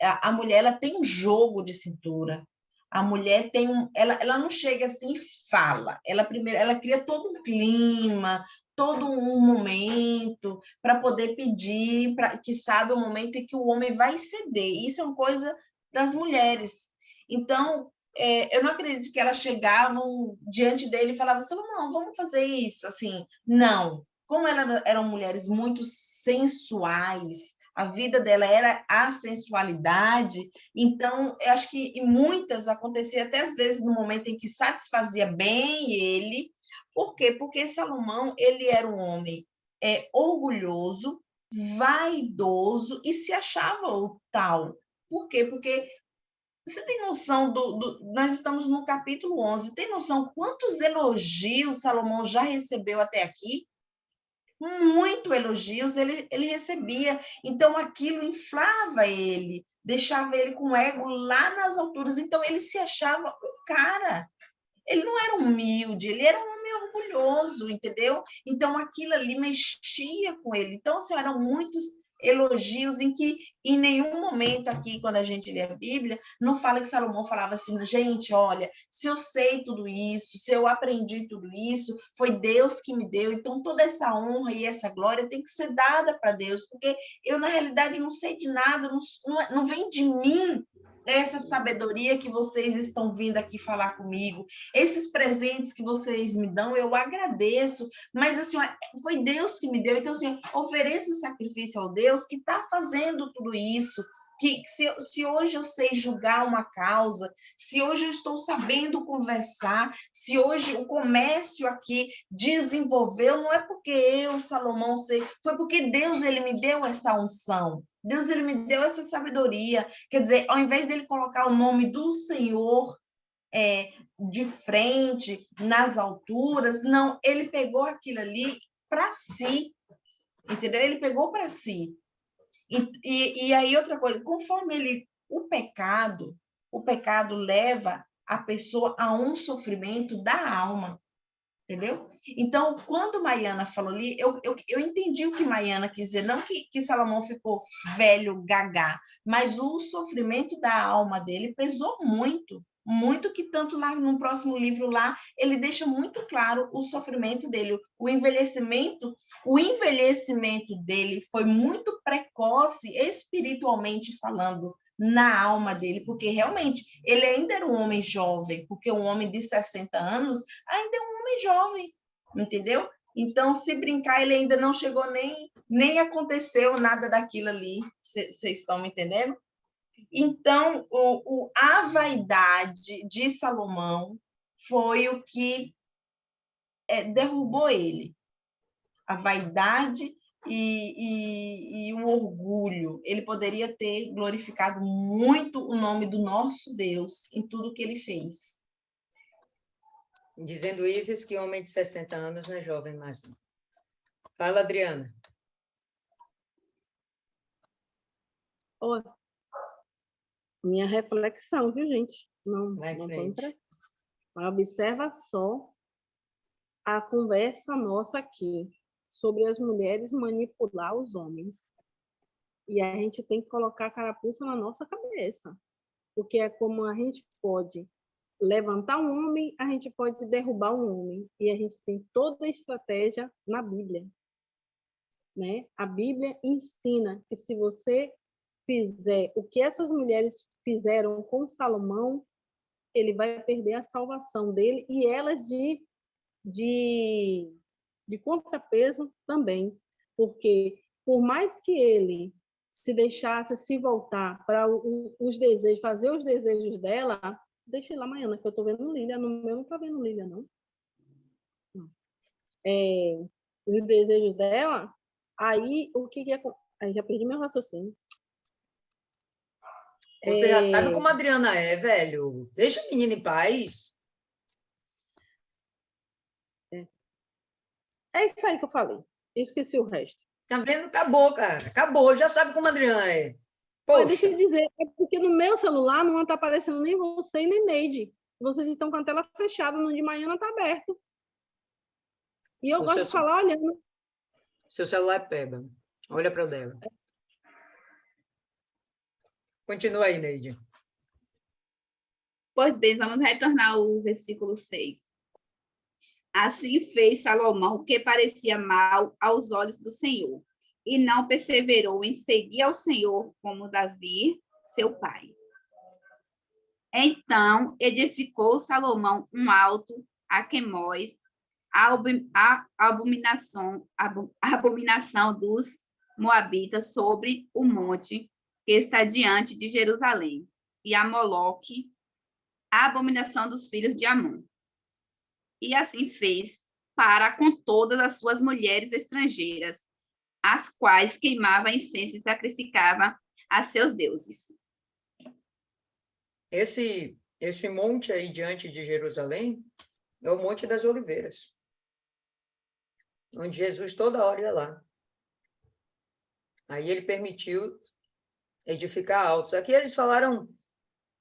A mulher, ela tem um jogo de cintura. A mulher tem ela não chega assim e fala. Ela primeiro, ela cria todo um clima, todo um momento para poder pedir, que sabe o momento em que o homem vai ceder. Isso é uma coisa das mulheres. Então, eu não acredito que elas chegavam diante dele e falavam assim, não, vamos fazer isso, assim, não. Como elas eram mulheres muito sensuais, a vida dela era a sensualidade, então, eu acho que em muitas acontecia até às vezes no momento em que satisfazia bem ele. Por quê? Porque Salomão, ele era um homem orgulhoso, vaidoso e se achava o tal. Por quê? Porque você tem noção nós estamos no capítulo 11, tem noção quantos elogios Salomão já recebeu até aqui? Muito elogios ele recebia. Então, aquilo inflava ele, deixava ele com o ego lá nas alturas. Então, ele se achava um cara. Ele não era humilde, ele era um homem orgulhoso, entendeu? Então, aquilo ali mexia com ele. Então, assim, eram muitos elogios em que, em nenhum momento aqui, quando a gente lê a Bíblia, não fala que Salomão falava assim, gente, olha, se eu sei tudo isso, se eu aprendi tudo isso, foi Deus que me deu, então toda essa honra e essa glória tem que ser dada para Deus, porque eu, na realidade, não sei de nada, não vem de mim essa sabedoria que vocês estão vindo aqui falar comigo, esses presentes que vocês me dão, eu agradeço, mas assim, foi Deus que me deu, então assim, ofereça sacrifício ao Deus que está fazendo tudo isso, que se hoje eu sei julgar uma causa, se hoje eu estou sabendo conversar, se hoje o comércio aqui desenvolveu, não é porque eu, Salomão, sei, foi porque Deus, ele me deu essa unção. Deus, ele me deu essa sabedoria. Quer dizer, ao invés dele colocar o nome do Senhor de frente, nas alturas, não, ele pegou aquilo ali para si, entendeu? Ele pegou para si. E aí, outra coisa, conforme o pecado leva a pessoa a um sofrimento da alma, entendeu? Então, quando Maiana falou ali, eu entendi o que Maiana quis dizer, não que Salomão ficou velho, gagá, mas o sofrimento da alma dele pesou muito, muito, que tanto lá no próximo livro lá, ele deixa muito claro o sofrimento dele, o envelhecimento dele foi muito precoce, espiritualmente falando, na alma dele, porque realmente ele ainda era um homem jovem, porque um homem de 60 anos ainda é um homem jovem, entendeu? Então, se brincar, ele ainda não chegou nem aconteceu nada daquilo ali, vocês estão me entendendo? Então, a vaidade de Salomão foi o que derrubou ele. A vaidade e o orgulho. Ele poderia ter glorificado muito o nome do nosso Deus em tudo que ele fez. Dizendo Isis que homem de 60 anos não é jovem mais. Não. Fala, Adriana. Oi. Minha reflexão, viu, gente? Não frente. Observa só a conversa nossa aqui sobre as mulheres manipular os homens. E a gente tem que colocar a carapuça na nossa cabeça. Porque é como a gente pode levantar um homem, a gente pode derrubar um homem. E a gente tem toda a estratégia na Bíblia. Né? A Bíblia ensina que se você fizer o que essas mulheres fizeram com Salomão, ele vai perder a salvação dele e elas de contrapeso também, porque por mais que ele se deixasse se voltar para os desejos, fazer os desejos dela, deixa eu ir lá amanhã, que eu estou vendo Lília, no meu não está vendo Lília, não. Os desejos dela, aí o que aí já perdi meu raciocínio. Você já sabe como a Adriana é, velho. Deixa a menina em paz. É isso aí que eu falei. Esqueci o resto. Tá vendo? Acabou, cara. Acabou. Já sabe como a Adriana é. Poxa. Deixa eu dizer, é porque no meu celular não está aparecendo nem você e nem Neide. Vocês estão com a tela fechada, no de manhã não está aberto. E eu gosto de falar olhando. Seu celular é peba. Olha para o dela. Continua aí, Neide. Pois bem, vamos retornar ao versículo 6. Assim fez Salomão o que parecia mal aos olhos do Senhor, e não perseverou em seguir ao Senhor como Davi, seu pai. Então edificou Salomão um alto a Quemós, a abominação dos Moabitas sobre o monte que está diante de Jerusalém, e a Moloque, a abominação dos filhos de Amon. E assim fez para com todas as suas mulheres estrangeiras, as quais queimava incenso e sacrificava a seus deuses. Esse monte aí diante de Jerusalém é o Monte das Oliveiras, onde Jesus toda hora ia lá. Aí ele permitiu edificar altos. Aqui eles falaram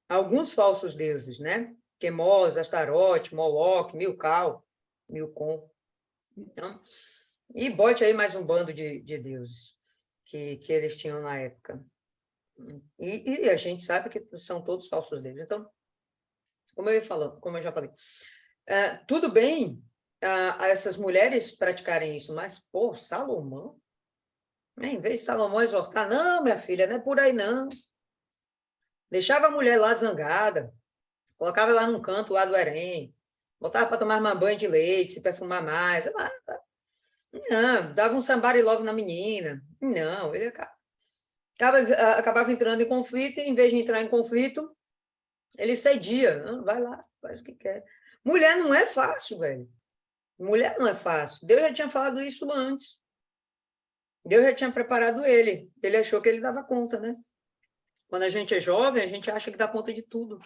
alguns falsos deuses, né? Quemós, Astarote, Moloque, Milcau, Milcom. Então, e bote aí mais um bando de deuses que eles tinham na época. E a gente sabe que são todos falsos deuses. Então, como eu já falei, tudo bem essas mulheres praticarem isso, mas, pô, Salomão, em vez de Salomão exortar, não, minha filha, não é por aí, não. Deixava a mulher lá zangada, colocava ela num canto lá do harém, botava para tomar mais banho de leite, se perfumar mais. Não, dava um somebody love na menina. Não, ele acabava entrando em conflito, e em vez de entrar em conflito, ele cedia. Não, vai lá, faz o que quer. Mulher não é fácil, velho. Mulher não é fácil. Deus já tinha falado isso antes. Deus já tinha preparado ele. Ele achou que ele dava conta, né? Quando a gente é jovem, a gente acha que dá conta de tudo.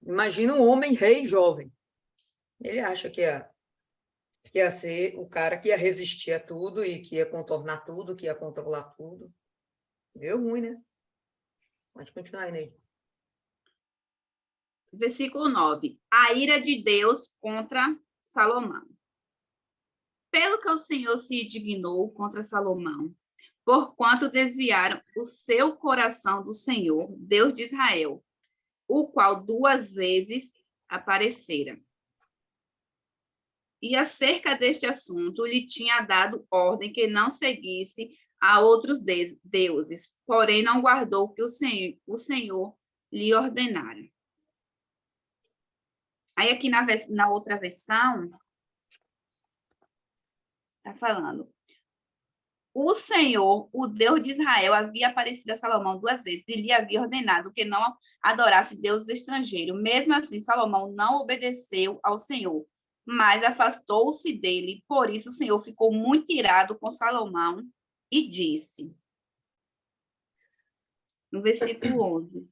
Imagina um homem rei jovem. Ele acha que ia ser o cara que ia resistir a tudo e que ia contornar tudo, que ia controlar tudo. Deu ruim, né? Pode continuar aí, Ney. Versículo 9. A ira de Deus contra Salomão. Pelo que o Senhor se indignou contra Salomão, porquanto desviaram o seu coração do Senhor, Deus de Israel, o qual 2 vezes aparecera. E acerca deste assunto, lhe tinha dado ordem que não seguisse a outros deuses, porém não guardou o que o Senhor lhe ordenara. Aí aqui na outra versão, está falando, o Senhor, o Deus de Israel, havia aparecido a Salomão 2 vezes e lhe havia ordenado que não adorasse deuses estrangeiros. Mesmo assim, Salomão não obedeceu ao Senhor, mas afastou-se dele. Por isso, o Senhor ficou muito irado com Salomão e disse, no versículo 11,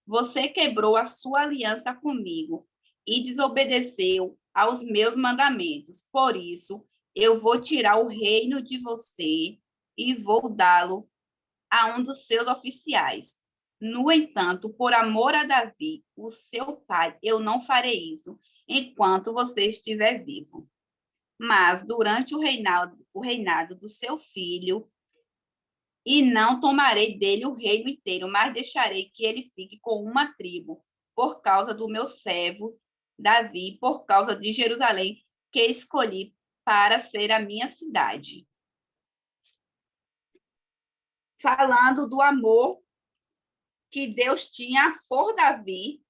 você quebrou a sua aliança comigo e desobedeceu aos meus mandamentos. Por isso, eu vou tirar o reino de você e vou dá-lo a um dos seus oficiais. No entanto, por amor a Davi, o seu pai, eu não farei isso enquanto você estiver vivo. Mas durante o reinado do seu filho, e não tomarei dele o reino inteiro, mas deixarei que ele fique com uma tribo, por causa do meu servo Davi, por causa de Jerusalém, que escolhi para ser a minha cidade. Falando do amor que Deus tinha por Davi,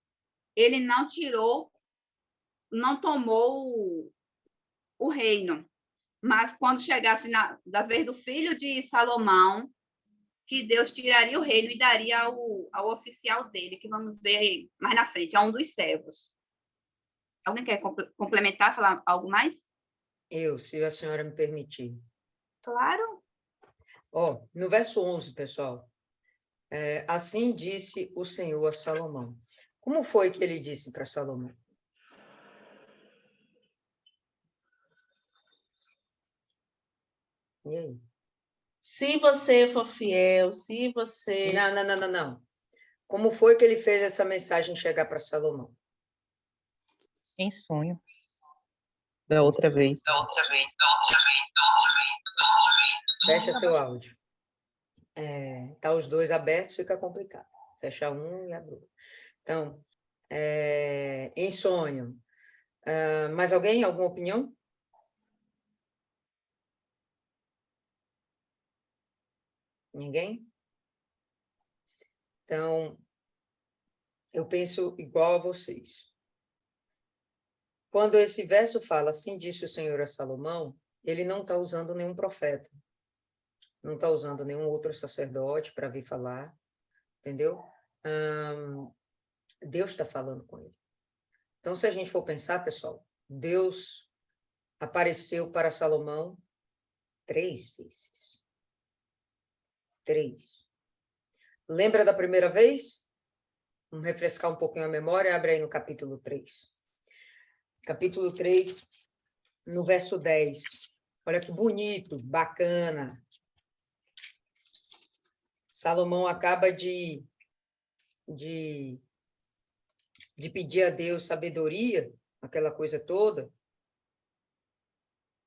ele não tomou o reino. Mas quando chegasse da vez do filho de Salomão, que Deus tiraria o reino e daria ao oficial dele, que vamos ver aí mais na frente, a um dos servos. Alguém quer complementar, falar algo mais? Eu, se a senhora me permitir. Claro. No verso 11, pessoal, assim disse o Senhor a Salomão. Como foi que ele disse para Salomão? E aí? Se você for fiel, se você... Não. Como foi que ele fez essa mensagem chegar para Salomão? Em sonho. Da outra vez. Fecha seu áudio. Tá os dois abertos, fica complicado. Fecha um e abre outro. Então, em sonho. Mais alguém? Alguma opinião? Ninguém? Então, eu penso igual a vocês. Quando esse verso fala, assim disse o Senhor a Salomão, ele não está usando nenhum profeta, não está usando nenhum outro sacerdote para vir falar, entendeu? Deus está falando com ele. Então, se a gente for pensar, pessoal, Deus apareceu para Salomão 3 vezes. 3. Lembra da primeira vez? Vamos refrescar um pouquinho a memória, abre aí no capítulo 3. Capítulo 3, no verso 10. Olha que bonito, bacana. Salomão acaba de pedir a Deus sabedoria, aquela coisa toda.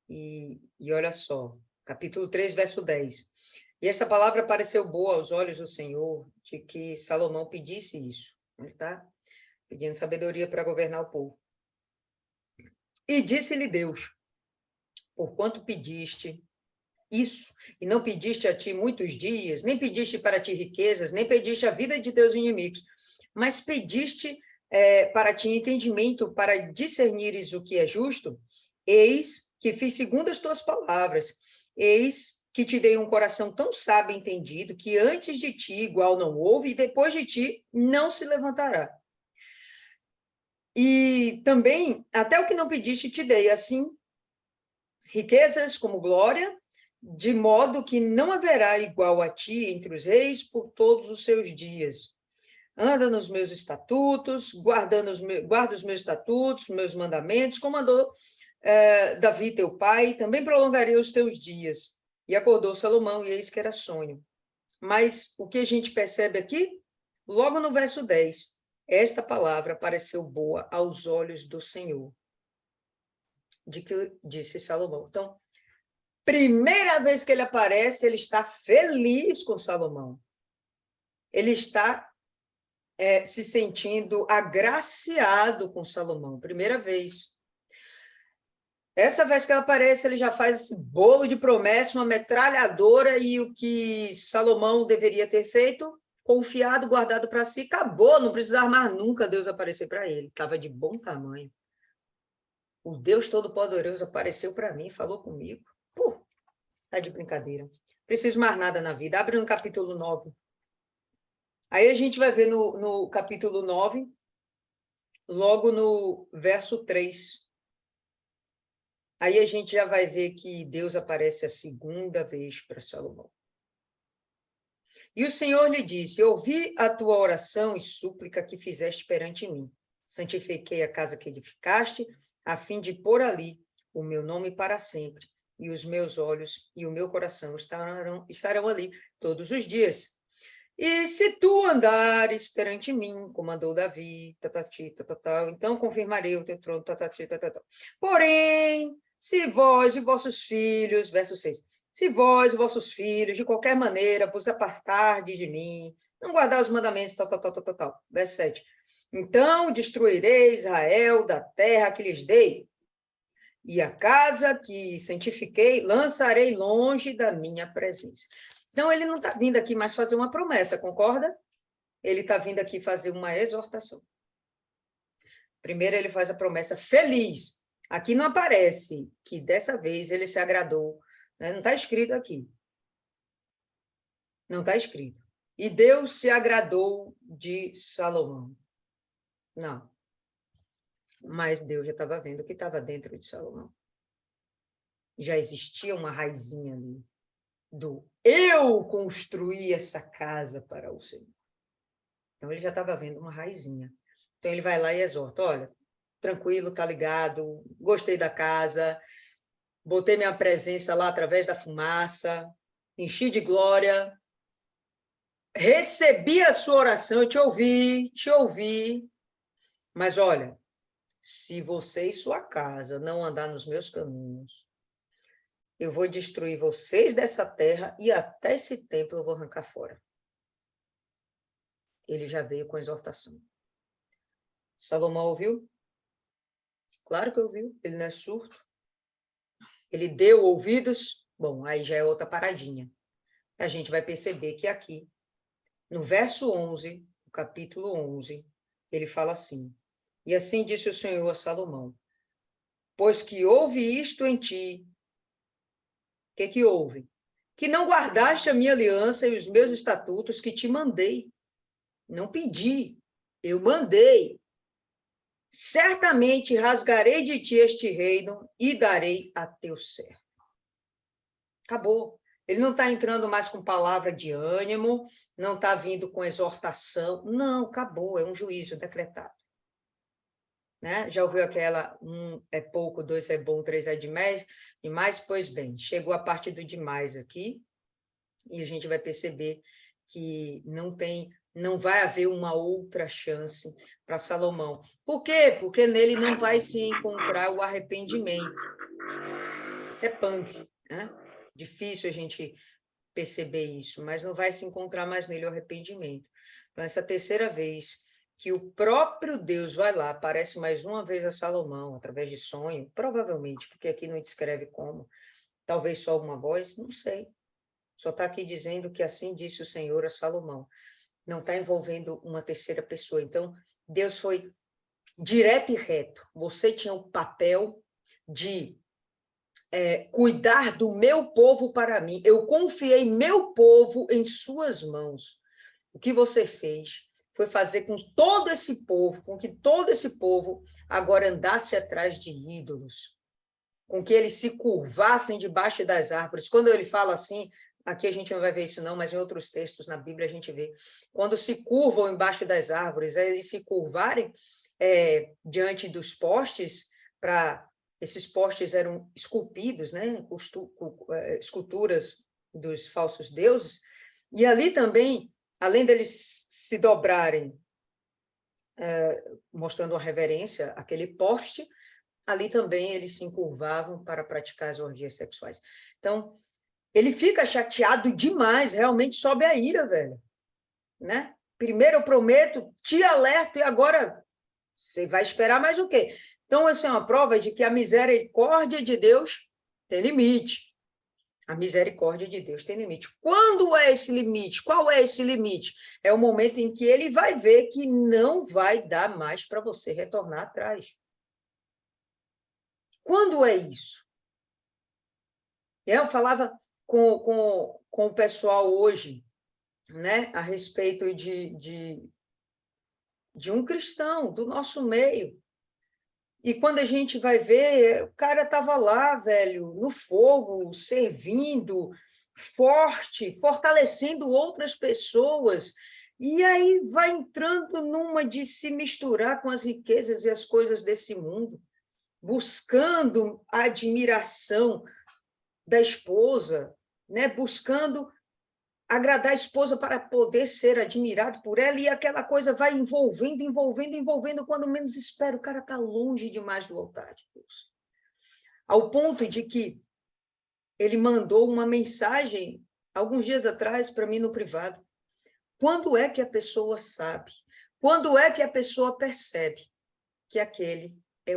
E olha só, capítulo 3, verso 10. E esta palavra pareceu boa aos olhos do Senhor, de que Salomão pedisse isso. Ele está pedindo sabedoria para governar o povo. E disse-lhe Deus, porquanto pediste isso, e não pediste a ti muitos dias, nem pediste para ti riquezas, nem pediste a vida de teus inimigos, mas pediste para ti entendimento, para discernires o que é justo, eis que fiz segundo as tuas palavras, eis que te dei um coração tão sábio e entendido, que antes de ti igual não houve, e depois de ti não se levantará. E também, até o que não pediste te dei, assim, riquezas como glória, de modo que não haverá igual a ti entre os reis por todos os seus dias. Anda nos meus estatutos, guarda os meus estatutos, meus mandamentos, como mandou Davi, teu pai, também prolongarei os teus dias. E acordou Salomão, e eis que era sonho. Mas o que a gente percebe aqui? Logo no verso 10, esta palavra pareceu boa aos olhos do Senhor, de que disse Salomão. Então, primeira vez que ele aparece, ele está feliz com Salomão. Ele está se sentindo agraciado com Salomão, primeira vez. Essa vez que ele aparece, ele já faz esse bolo de promessa, uma metralhadora, e o que Salomão deveria ter feito, confiado, guardado para si, acabou, não precisava mais nunca Deus aparecer para ele, estava de bom tamanho. O Deus Todo-Poderoso apareceu para mim, falou comigo. Pô, tá de brincadeira. Não preciso mais nada na vida. Abre no capítulo 9. Aí a gente vai ver no capítulo 9, logo no verso 3. Aí a gente já vai ver que Deus aparece a segunda vez para Salomão. E o Senhor lhe disse, ouvi a tua oração e súplica que fizeste perante mim. Santifiquei a casa que edificaste, a fim de pôr ali o meu nome para sempre. E os meus olhos e o meu coração estarão ali todos os dias. E se tu andares perante mim, como andou Davi, então confirmarei o teu trono, Porém, se vós e vossos filhos, verso 6, se vós e vossos filhos, de qualquer maneira, vos apartardes de mim, não guardar os mandamentos, verso 7, então destruirei Israel da terra que lhes dei, e a casa que santifiquei lançarei longe da minha presença. Então, ele não está vindo aqui mais fazer uma promessa, concorda? Ele está vindo aqui fazer uma exortação. Primeiro, ele faz a promessa feliz. Aqui não aparece que dessa vez ele se agradou. Né? Não está escrito aqui. Não está escrito. E Deus se agradou de Salomão. Não. Mas Deus já estava vendo o que estava dentro de Salomão. Já existia uma raizinha ali. Eu construí essa casa para o Senhor. Então, ele já estava vendo uma raizinha. Então, ele vai lá e exorta, olha, tranquilo, tá ligado, gostei da casa, botei minha presença lá através da fumaça, enchi de glória, recebi a sua oração, eu te ouvi, mas olha, se você e sua casa não andar nos meus caminhos, eu vou destruir vocês dessa terra e até esse templo eu vou arrancar fora. Ele já veio com exortação. Salomão ouviu? Claro que ouviu, ele não é surdo. Ele deu ouvidos? Bom, aí já é outra paradinha. A gente vai perceber que aqui, no verso 11, no capítulo 11, ele fala assim: e assim disse o Senhor a Salomão, pois que houve isto em ti. O que houve? Que não guardaste a minha aliança e os meus estatutos que te mandei. Não pedi, eu mandei. Certamente rasgarei de ti este reino e darei a teu servo. Acabou. Ele não está entrando mais com palavra de ânimo, não está vindo com exortação. Não, acabou, é um juízo decretado. Né? Já ouviu aquela, é pouco, 2 é bom, 3 é demais? Pois bem, chegou a parte do demais aqui, e a gente vai perceber que não vai haver uma outra chance para Salomão. Por quê? Porque nele não vai se encontrar o arrependimento. Isso é punk, né? Difícil a gente perceber isso, mas não vai se encontrar mais nele o arrependimento. Então, essa terceira vez que o próprio Deus vai lá, aparece mais uma vez a Salomão, através de sonho, provavelmente, porque aqui não descreve como, talvez só uma voz, não sei. Só está aqui dizendo que assim disse o Senhor a Salomão. Não está envolvendo uma terceira pessoa. Então, Deus foi direto e reto. Você tinha o papel de cuidar do meu povo para mim. Eu confiei meu povo em suas mãos. O que você fez foi fazer com que todo esse povo agora andasse atrás de ídolos, com que eles se curvassem debaixo das árvores. Quando ele fala assim, aqui a gente não vai ver isso não, mas em outros textos na Bíblia a gente vê, quando se curvam embaixo das árvores, eles se curvarem diante dos postes, esses postes eram esculpidos, né? Esculturas dos falsos deuses, e ali também, além deles se dobrarem, mostrando a reverência àquele poste, ali também eles se encurvavam para praticar as orgias sexuais. Então, ele fica chateado demais, realmente sobe a ira, velho. Né? Primeiro eu prometo, te alerto, e agora você vai esperar mais o quê? Então, essa é uma prova de que a misericórdia de Deus tem limite. A misericórdia de Deus tem limite. Quando é esse limite? Qual é esse limite? É o momento em que ele vai ver que não vai dar mais para você retornar atrás. Quando é isso? Eu falava com o pessoal hoje, né, a respeito de um cristão do nosso meio. E quando a gente vai ver, o cara estava lá, velho, no fogo, servindo, forte, fortalecendo outras pessoas. E aí vai entrando numa de se misturar com as riquezas e as coisas desse mundo, buscando a admiração da esposa, né? Buscando agradar a esposa para poder ser admirado por ela, e aquela coisa vai envolvendo, quando menos espera, o cara está longe demais do altar de Deus. Ao ponto de que ele mandou uma mensagem, alguns dias atrás, para mim no privado. Quando é que a pessoa sabe? Quando é que a pessoa percebe que aquele é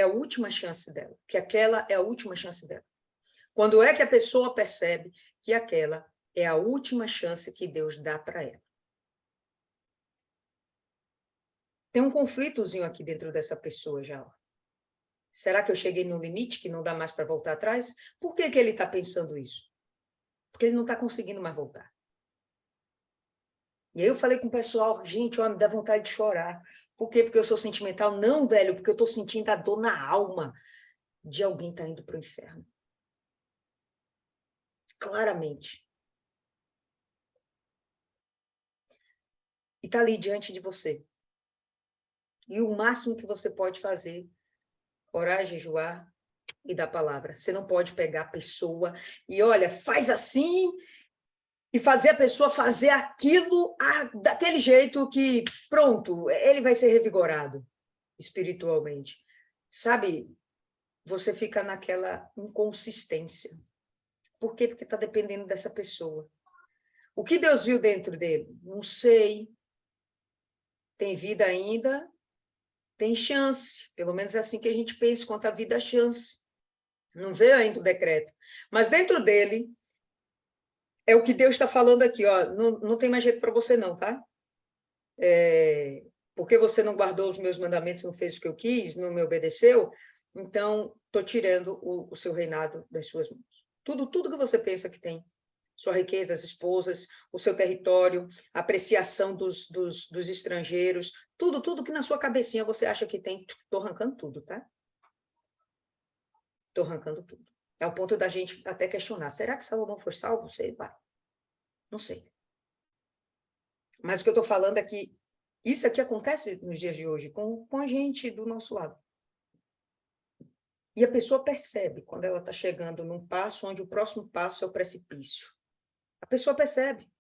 a última chance dela? Que aquela é a última chance dela? Quando é que a pessoa percebe que aquela é a última chance que Deus dá para ela? Tem um conflitozinho aqui dentro dessa pessoa já. Será que eu cheguei no limite que não dá mais para voltar atrás? Por que ele está pensando isso? Porque ele não está conseguindo mais voltar. E aí eu falei com o pessoal, gente, me dá vontade de chorar. Por quê? Porque eu sou sentimental? Não, velho, porque eu estou sentindo a dor na alma de alguém estar indo para o inferno. Claramente. E está ali diante de você. E o máximo que você pode fazer, orar, jejuar e dar palavra. Você não pode pegar a pessoa e, olha, faz assim, e fazer a pessoa fazer aquilo daquele jeito que, pronto, ele vai ser revigorado espiritualmente. Sabe, você fica naquela inconsistência. Por quê? Porque está dependendo dessa pessoa. O que Deus viu dentro dele? Não sei. Tem vida ainda? Tem chance. Pelo menos é assim que a gente pensa, quanto à vida, a chance. Não veio ainda o decreto. Mas dentro dele, é o que Deus está falando aqui, ó. Não tem mais jeito para você não, tá? Porque você não guardou os meus mandamentos, não fez o que eu quis, não me obedeceu, então estou tirando o seu reinado das suas mãos. Tudo que você pensa que tem, sua riqueza, as esposas, o seu território, a apreciação dos estrangeiros, tudo que na sua cabecinha você acha que tem, estou arrancando tudo, tá? Estou arrancando tudo. É o ponto da gente até questionar, será que Salomão foi salvo? Sei lá. Não sei. Mas o que eu estou falando é que isso aqui acontece nos dias de hoje com a gente do nosso lado. E a pessoa percebe quando ela está chegando num passo onde o próximo passo é o precipício. A pessoa percebe.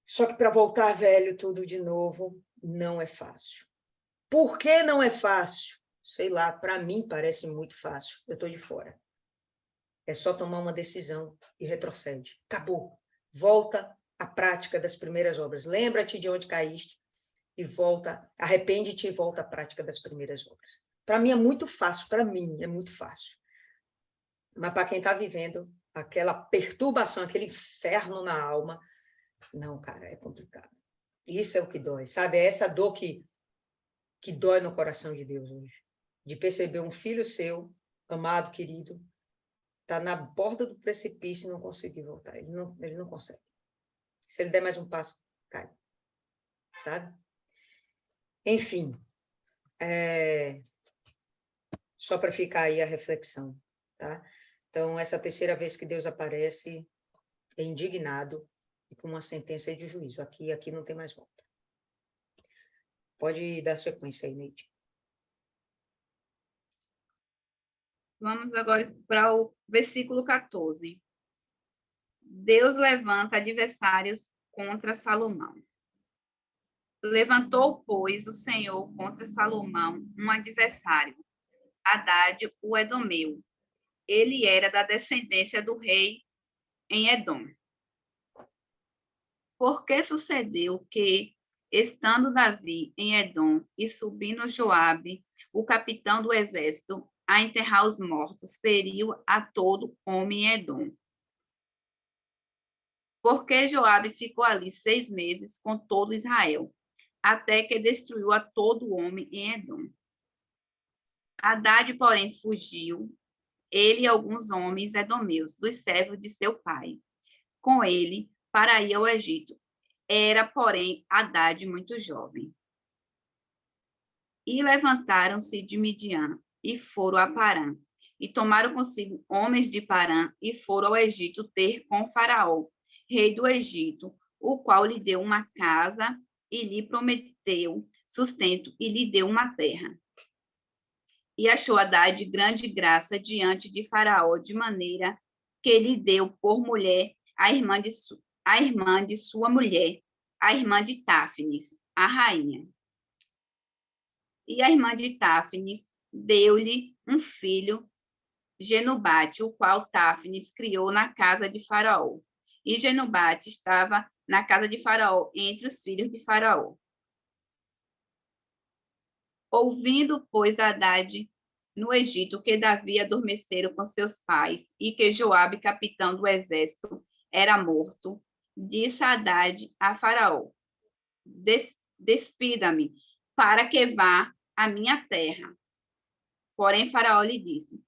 Só que para voltar velho tudo de novo, não é fácil. Por que não é fácil? Sei lá, para mim parece muito fácil. Eu estou de fora. É só tomar uma decisão e retrocede. Acabou. Volta à prática das primeiras obras. Lembra-te de onde caíste e volta, arrepende-te e volta à prática das primeiras obras. Para mim é muito fácil, para mim é muito fácil. Mas para quem está vivendo aquela perturbação, aquele inferno na alma, não, cara, é complicado. Isso é o que dói, sabe? É essa dor que dói no coração de Deus hoje. De perceber um filho seu, amado, querido, está na borda do precipício e não conseguir voltar. Ele não consegue. Se ele der mais um passo, cai. Sabe? Enfim, só para ficar aí a reflexão, tá? Então, essa terceira vez que Deus aparece é indignado e com uma sentença de juízo. Aqui não tem mais volta. Pode dar sequência aí, Neide. Vamos agora para o versículo 14. Deus levanta adversários contra Salomão. Levantou, pois, o Senhor contra Salomão um adversário, Hadad, o Edomeu. Ele era da descendência do rei em Edom. Porque sucedeu que, estando Davi em Edom e subindo Joabe, o capitão do exército, a enterrar os mortos, feriu a todo homem em Edom. Porque Joabe ficou ali 6 meses com todo Israel, até que destruiu a todo homem em Edom. Hadad, porém, fugiu, ele e alguns homens edomeus, dos servos de seu pai, com ele para ir ao Egito. Era, porém, Hadad muito jovem. E levantaram-se de Midian e foram a Parã, e tomaram consigo homens de Parã e foram ao Egito ter com Faraó, rei do Egito, o qual lhe deu uma casa e lhe prometeu sustento e lhe deu uma terra. E achou Hadad grande graça diante de Faraó, de maneira que lhe deu por mulher a irmã de sua mulher, a irmã de Táfnis, a rainha. E a irmã de Táfnis deu-lhe um filho, Genubate, o qual Táfnis criou na casa de Faraó. E Genubate estava na casa de Faraó, entre os filhos de Faraó. Ouvindo, pois, Hadad no Egito que Davi adormecera com seus pais e que Joabe, capitão do exército, era morto, disse Hadad a Faraó: Despida-me, para que vá à minha terra. Porém, Faraó lhe disse: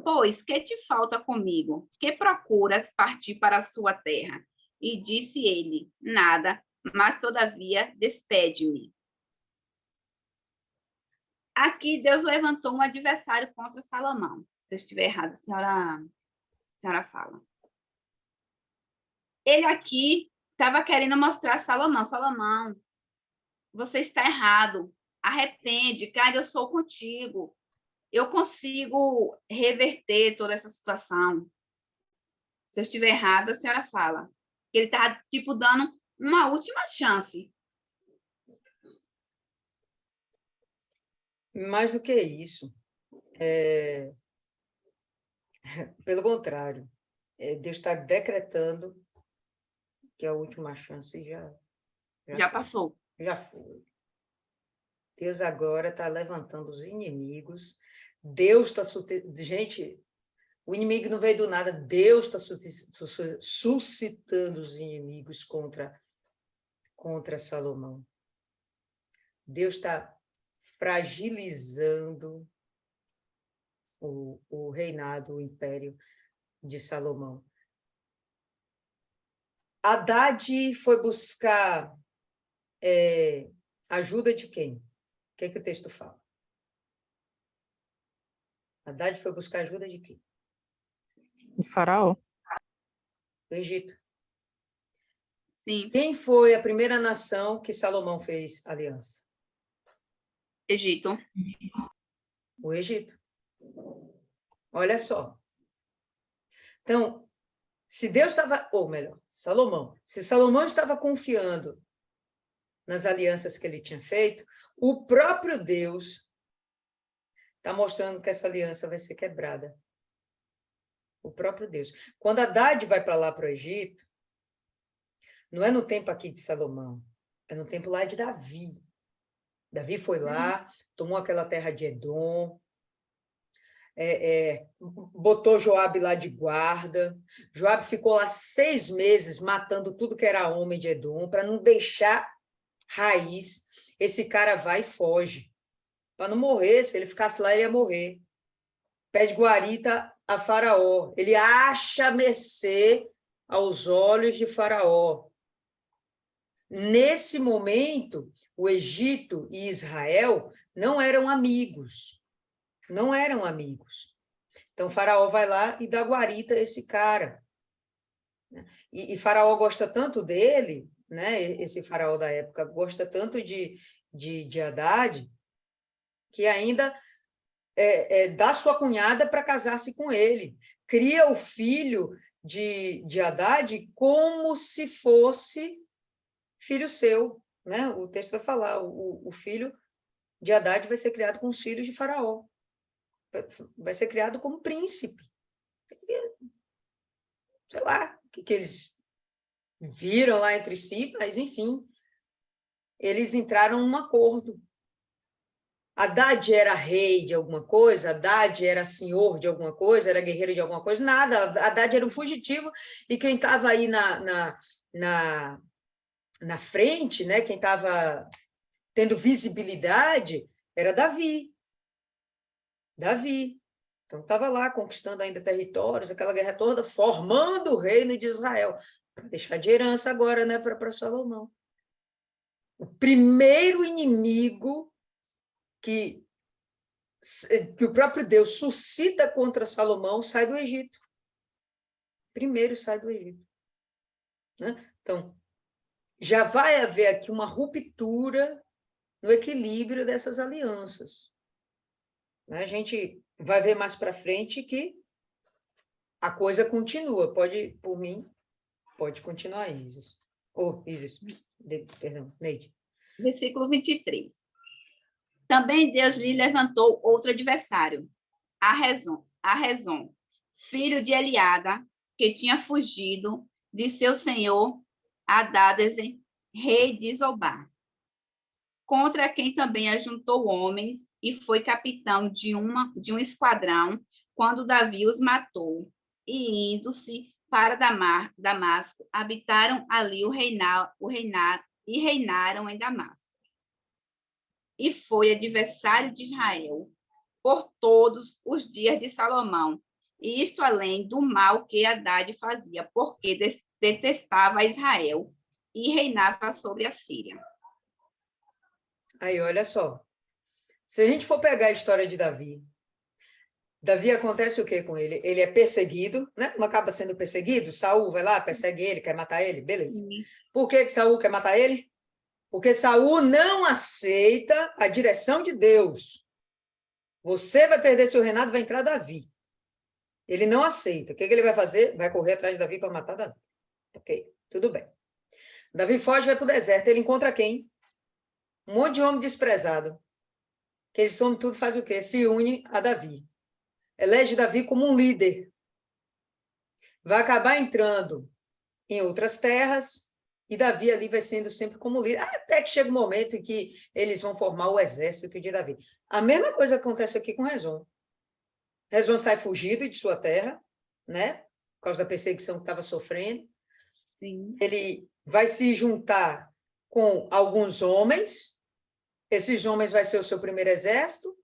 Pois, que te falta comigo? Que procuras partir para a sua terra? E disse ele: Nada, mas todavia despede-me. Aqui Deus levantou um adversário contra Salomão. Se eu estiver errado, a senhora fala. Ele aqui estava querendo mostrar a Salomão: Salomão, você está errado. Arrepende, cara, eu sou contigo. Eu consigo reverter toda essa situação. Se eu estiver errada, a senhora fala. Ele está, tipo, dando uma última chance. Mais do que isso, pelo contrário, Deus está decretando que a última chance Já passou. Já foi. Deus agora está levantando os inimigos. Deus está... Gente, o inimigo não veio do nada. Deus está suscitando os inimigos contra Salomão. Deus está fragilizando o reinado, o império de Salomão. Haddad foi buscar ajuda de quem? O que o texto fala? Haddad foi buscar ajuda de quem? De Faraó. Do Egito. Sim, Quem foi a primeira nação que Salomão fez aliança? Egito. O Egito. Olha só. Então, se Deus estava, ou melhor, Salomão, se Salomão estava confiando nas alianças que ele tinha feito, o próprio Deus está mostrando que essa aliança vai ser quebrada. O próprio Deus. Quando Haddad vai para lá, para o Egito, não é no tempo aqui de Salomão, é no tempo lá de Davi. Davi foi lá, tomou aquela terra de Edom, botou Joabe lá de guarda. Joabe ficou lá 6 meses matando tudo que era homem de Edom, para não deixar raiz. Esse cara vai e foge, para não morrer. Se ele ficasse lá, ele ia morrer. Pede guarita a Faraó. Ele acha mercê aos olhos de Faraó. Nesse momento, o Egito e Israel não eram amigos. Não eram amigos. Então, Faraó vai lá e dá guarita a esse cara. E Faraó gosta tanto dele, né? Esse Faraó da época gosta tanto de Haddad, que ainda dá sua cunhada para casar-se com ele. Cria o filho de Haddad como se fosse filho seu. Né? O texto vai falar, o filho de Haddad vai ser criado com os filhos de Faraó. Vai ser criado como príncipe. Sei lá o que eles viram lá entre si, mas, enfim, eles entraram num acordo. Haddad era rei de alguma coisa, Haddad era senhor de alguma coisa, era guerreiro de alguma coisa, nada. Haddad era um fugitivo, e quem estava aí na frente, né, quem estava tendo visibilidade, era Davi. Então, estava lá conquistando ainda territórios, aquela guerra toda, formando o reino de Israel, para deixar de herança agora, né, para Salomão. O primeiro inimigo que o próprio Deus suscita contra Salomão sai do Egito. Primeiro sai do Egito. Né? Então, já vai haver aqui uma ruptura no equilíbrio dessas alianças. A gente vai ver mais para frente que a coisa continua. Pode, por mim, pode continuar, Isis. Isis, perdão, Neide. Versículo 23. Também Deus lhe levantou outro adversário, Arrezon, filho de Eliada, que tinha fugido de seu senhor Hadadezer, rei de Zobá, contra quem também ajuntou homens e foi capitão de um esquadrão quando Davi os matou. E indo-se para Damasco, habitaram ali e reinaram em Damasco. E foi adversário de Israel por todos os dias de Salomão, e isto além do mal que Haddad fazia, porque detestava Israel e reinava sobre a Síria. Aí, olha só. Se a gente for pegar a história de Davi, acontece o que com ele? Ele é perseguido, né? Não acaba sendo perseguido? Saul vai lá, persegue ele, quer matar ele, beleza. Sim. Por que Saul quer matar ele? Porque Saul não aceita a direção de Deus. Você vai perder seu reinado, vai entrar Davi. Ele não aceita. O que ele vai fazer? Vai correr atrás de Davi para matar Davi. Ok, tudo bem. Davi foge, vai para o deserto. Ele encontra quem? Um monte de homem desprezado. Que eles tomam tudo, faz o quê? Se une a Davi. Elege Davi como um líder. Vai acabar entrando em outras terras, e Davi ali vai sendo sempre como líder, até que chega um momento em que eles vão formar o exército de Davi. A mesma coisa acontece aqui com Rezon. Rezon sai fugido de sua terra, né? Por causa da perseguição que estava sofrendo. Sim. Ele vai se juntar com alguns homens, esses homens vai ser o seu primeiro exército,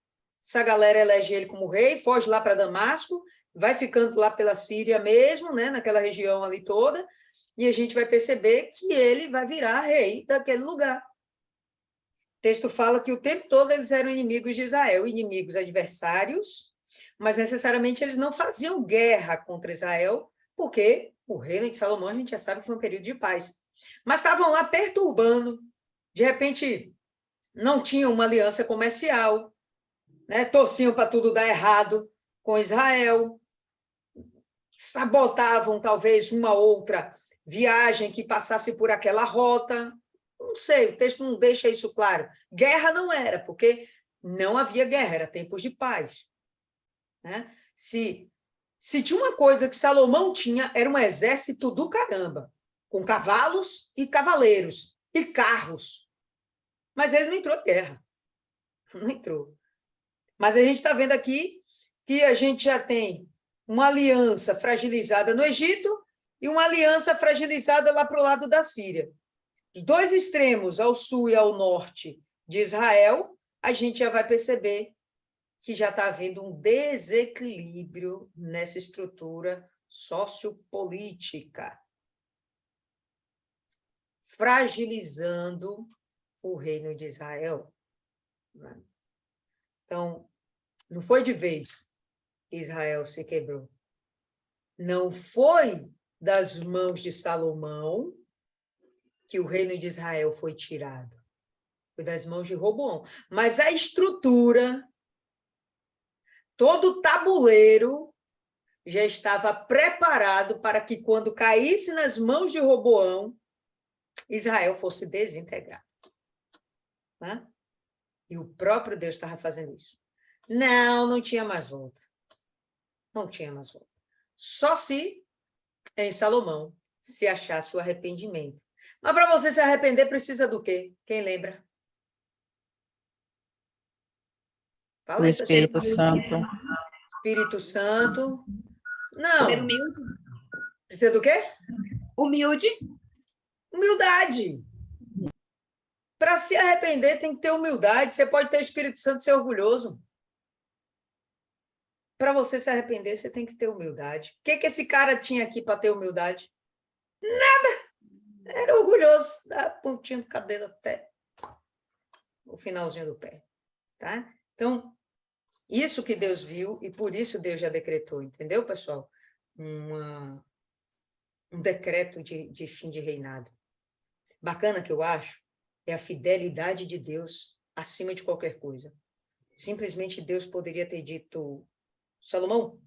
essa galera elege ele como rei, foge lá para Damasco, vai ficando lá pela Síria mesmo, né, naquela região ali toda, e a gente vai perceber que ele vai virar rei daquele lugar. O texto fala que o tempo todo eles eram inimigos de Israel, inimigos adversários, mas necessariamente eles não faziam guerra contra Israel, porque o reino de Salomão, a gente já sabe que foi um período de paz. Mas estavam lá perturbando, de repente não tinham uma aliança comercial, né? Torciam para tudo dar errado com Israel, sabotavam talvez uma outra viagem que passasse por aquela rota. Não sei, o texto não deixa isso claro. Guerra não era, porque não havia guerra, era tempos de paz. Né? Se tinha uma coisa que Salomão tinha, era um exército do caramba, com cavalos e cavaleiros, e carros. Mas ele não entrou em guerra. Não entrou. Mas a gente está vendo aqui que a gente já tem uma aliança fragilizada no Egito e uma aliança fragilizada lá para o lado da Síria. Os dois extremos, ao sul e ao norte de Israel, a gente já vai perceber que já está havendo um desequilíbrio nessa estrutura sociopolítica, fragilizando o reino de Israel. Então, não foi de vez que Israel se quebrou. Não foi das mãos de Salomão que o reino de Israel foi tirado. Foi das mãos de Roboão. Mas a estrutura, todo o tabuleiro já estava preparado para que, quando caísse nas mãos de Roboão, Israel fosse desintegrado. Né? E o próprio Deus estava fazendo isso. Não tinha mais volta. Não tinha mais volta. Só se, em Salomão, se achasse o arrependimento. Mas para você se arrepender, precisa do quê? Quem lembra? Fala aí, O Espírito Santo. Espírito Santo. Não. Ser humilde. Precisa do quê? Humilde. Humildade. Para se arrepender, tem que ter humildade. Você pode ter o Espírito Santo e ser orgulhoso. Para você se arrepender, você tem que ter humildade. O que esse cara tinha aqui para ter humildade? Nada. Era orgulhoso, da pontinha do cabelo até o finalzinho do pé. Tá? Então, isso que Deus viu e por isso Deus já decretou, entendeu, pessoal? Um decreto de fim de reinado. Bacana que eu acho é a fidelidade de Deus acima de qualquer coisa. Simplesmente Deus poderia ter dito, Salomão,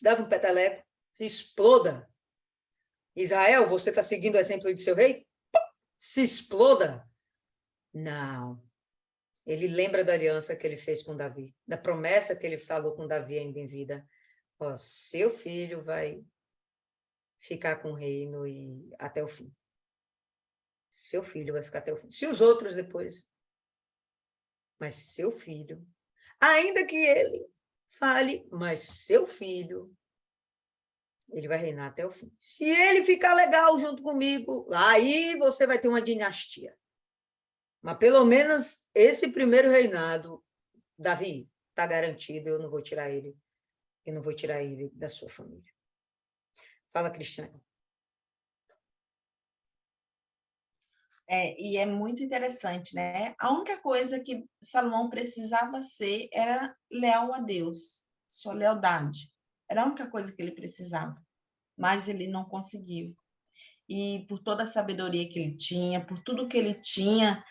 dava um peteleco, se exploda. Israel, você está seguindo o exemplo de seu rei? Se exploda. Não. Ele lembra da aliança que ele fez com Davi, da promessa que ele falou com Davi ainda em vida. Ó, seu filho vai ficar com o reino e até o fim. Seu filho vai ficar até o fim. Se os outros depois. Mas seu filho, ainda que ele fale, mas seu filho, ele vai reinar até o fim. Se ele ficar legal junto comigo, aí você vai ter uma dinastia. Mas pelo menos esse primeiro reinado, Davi, está garantido, eu não vou tirar ele. Eu não vou tirar ele da sua família. Fala, Cristiane. E é muito interessante, né? A única coisa que Salomão precisava ser era leal a Deus, sua lealdade. Era a única coisa que ele precisava, mas ele não conseguiu. E por toda a sabedoria que ele tinha, por tudo que ele tinha,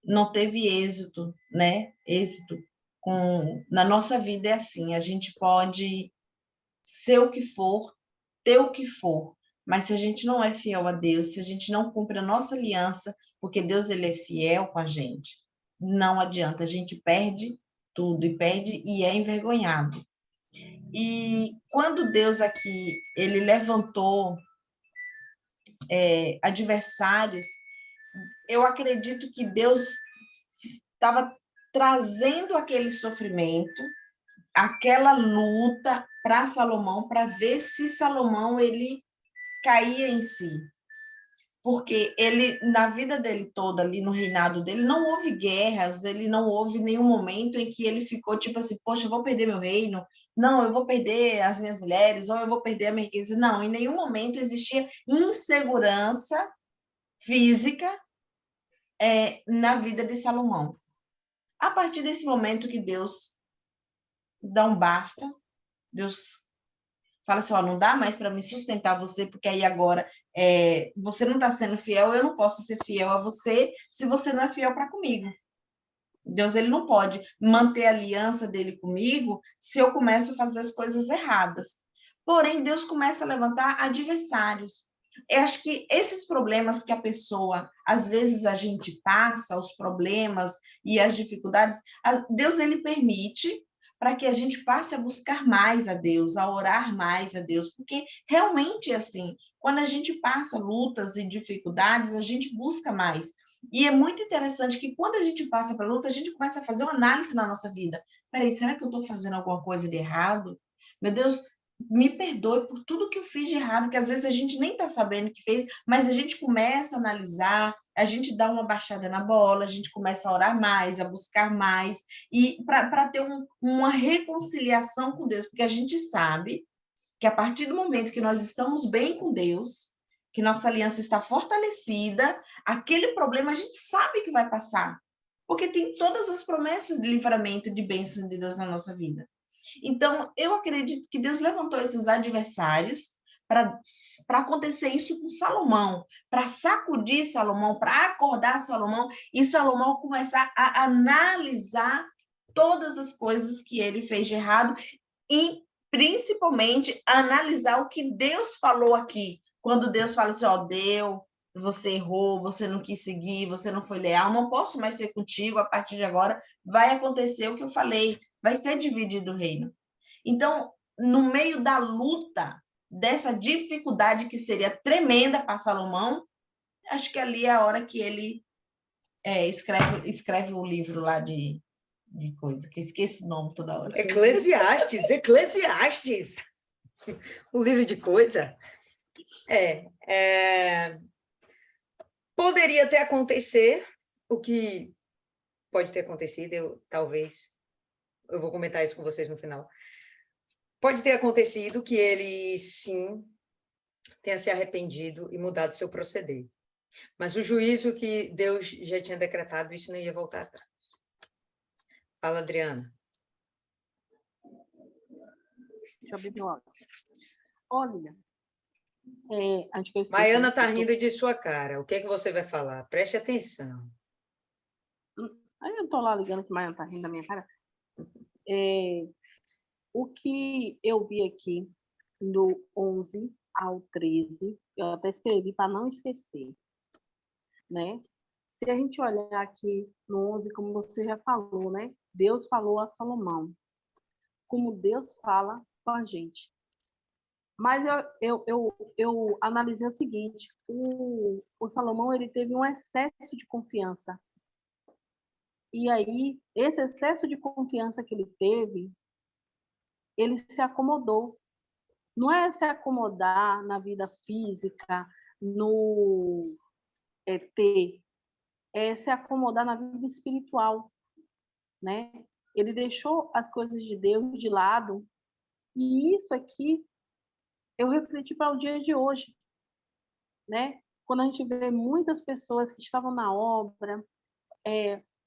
não teve êxito, né? Êxito na nossa vida é assim, a gente pode ser o que for, ter o que for, mas se a gente não é fiel a Deus, se a gente não cumpre a nossa aliança, porque Deus ele é fiel com a gente, não adianta, a gente perde tudo e perde e é envergonhado. E quando Deus aqui, ele levantou adversários, eu acredito que Deus estava trazendo aquele sofrimento, aquela luta para Salomão, para ver se Salomão ele caía em si. porque ele, na vida dele toda, ali no reinado dele, não houve guerras, ele não houve nenhum momento em que ele ficou tipo assim, poxa, eu vou perder meu reino, não, eu vou perder as minhas mulheres, ou eu vou perder a minha riqueza. Não, em nenhum momento existia insegurança física na vida de Salomão. A partir desse momento que Deus dá um basta, Deus fala assim, ó, não dá mais para me sustentar você, porque aí agora você não está sendo fiel, eu não posso ser fiel a você se você não é fiel para comigo. Deus, ele não pode manter a aliança dele comigo se eu começo a fazer as coisas erradas. Porém, Deus começa a levantar adversários. Eu acho que esses problemas que a pessoa, às vezes a gente passa, os problemas e as dificuldades, Deus, ele permite para que a gente passe a buscar mais a Deus, a orar mais a Deus, porque realmente é assim, quando a gente passa lutas e dificuldades, a gente busca mais. E é muito interessante que quando a gente passa para a luta, a gente começa a fazer uma análise na nossa vida. Peraí, será que eu estou fazendo alguma coisa de errado? Meu Deus, me perdoe por tudo que eu fiz de errado, que às vezes a gente nem está sabendo que fez, mas a gente começa a analisar, a gente dá uma baixada na bola, a gente começa a orar mais, a buscar mais, e para ter uma reconciliação com Deus, porque a gente sabe que a partir do momento que nós estamos bem com Deus, que nossa aliança está fortalecida, aquele problema a gente sabe que vai passar, porque tem todas as promessas de livramento, de bênçãos de Deus na nossa vida. Então, eu acredito que Deus levantou esses adversários para acontecer isso com Salomão, para sacudir Salomão, para acordar Salomão, e Salomão começar a analisar todas as coisas que ele fez de errado e, principalmente, analisar o que Deus falou aqui. Quando Deus fala assim, ó, você errou, você não quis seguir, você não foi leal, não posso mais ser contigo, a partir de agora vai acontecer o que eu falei, vai ser dividido o reino. Então, no meio da luta, dessa dificuldade que seria tremenda para Salomão, acho que ali é a hora que ele escreve o livro lá de coisa, que eu esqueço o nome toda hora. Eclesiastes. O livro de coisa. Poderia ter acontecido o que pode ter acontecido, talvez, eu vou comentar isso com vocês no final. Pode ter acontecido que ele, sim, tenha se arrependido e mudado seu proceder. Mas o juízo que Deus já tinha decretado, isso não ia voltar atrás. Fala, Adriana. Deixa eu abrir meu áudio. Olha, acho que eu esqueci. Maiana está rindo de sua cara. O que é que você vai falar? Preste atenção. Aí eu estou lá ligando que Maiana está rindo da minha cara. O que eu vi aqui do 11 ao 13, eu até escrevi para não esquecer, né? Se a gente olhar aqui no 11, como você já falou, né? Deus falou a Salomão, como Deus fala com a gente. Mas eu analisei o seguinte, o Salomão, ele teve um excesso de confiança. E aí, esse excesso de confiança que ele teve, ele se acomodou. Não é se acomodar na vida física, no é se acomodar na vida espiritual, né? Ele deixou as coisas de Deus de lado, e isso aqui eu refleti para o dia de hoje, né? Quando a gente vê muitas pessoas que estavam na obra,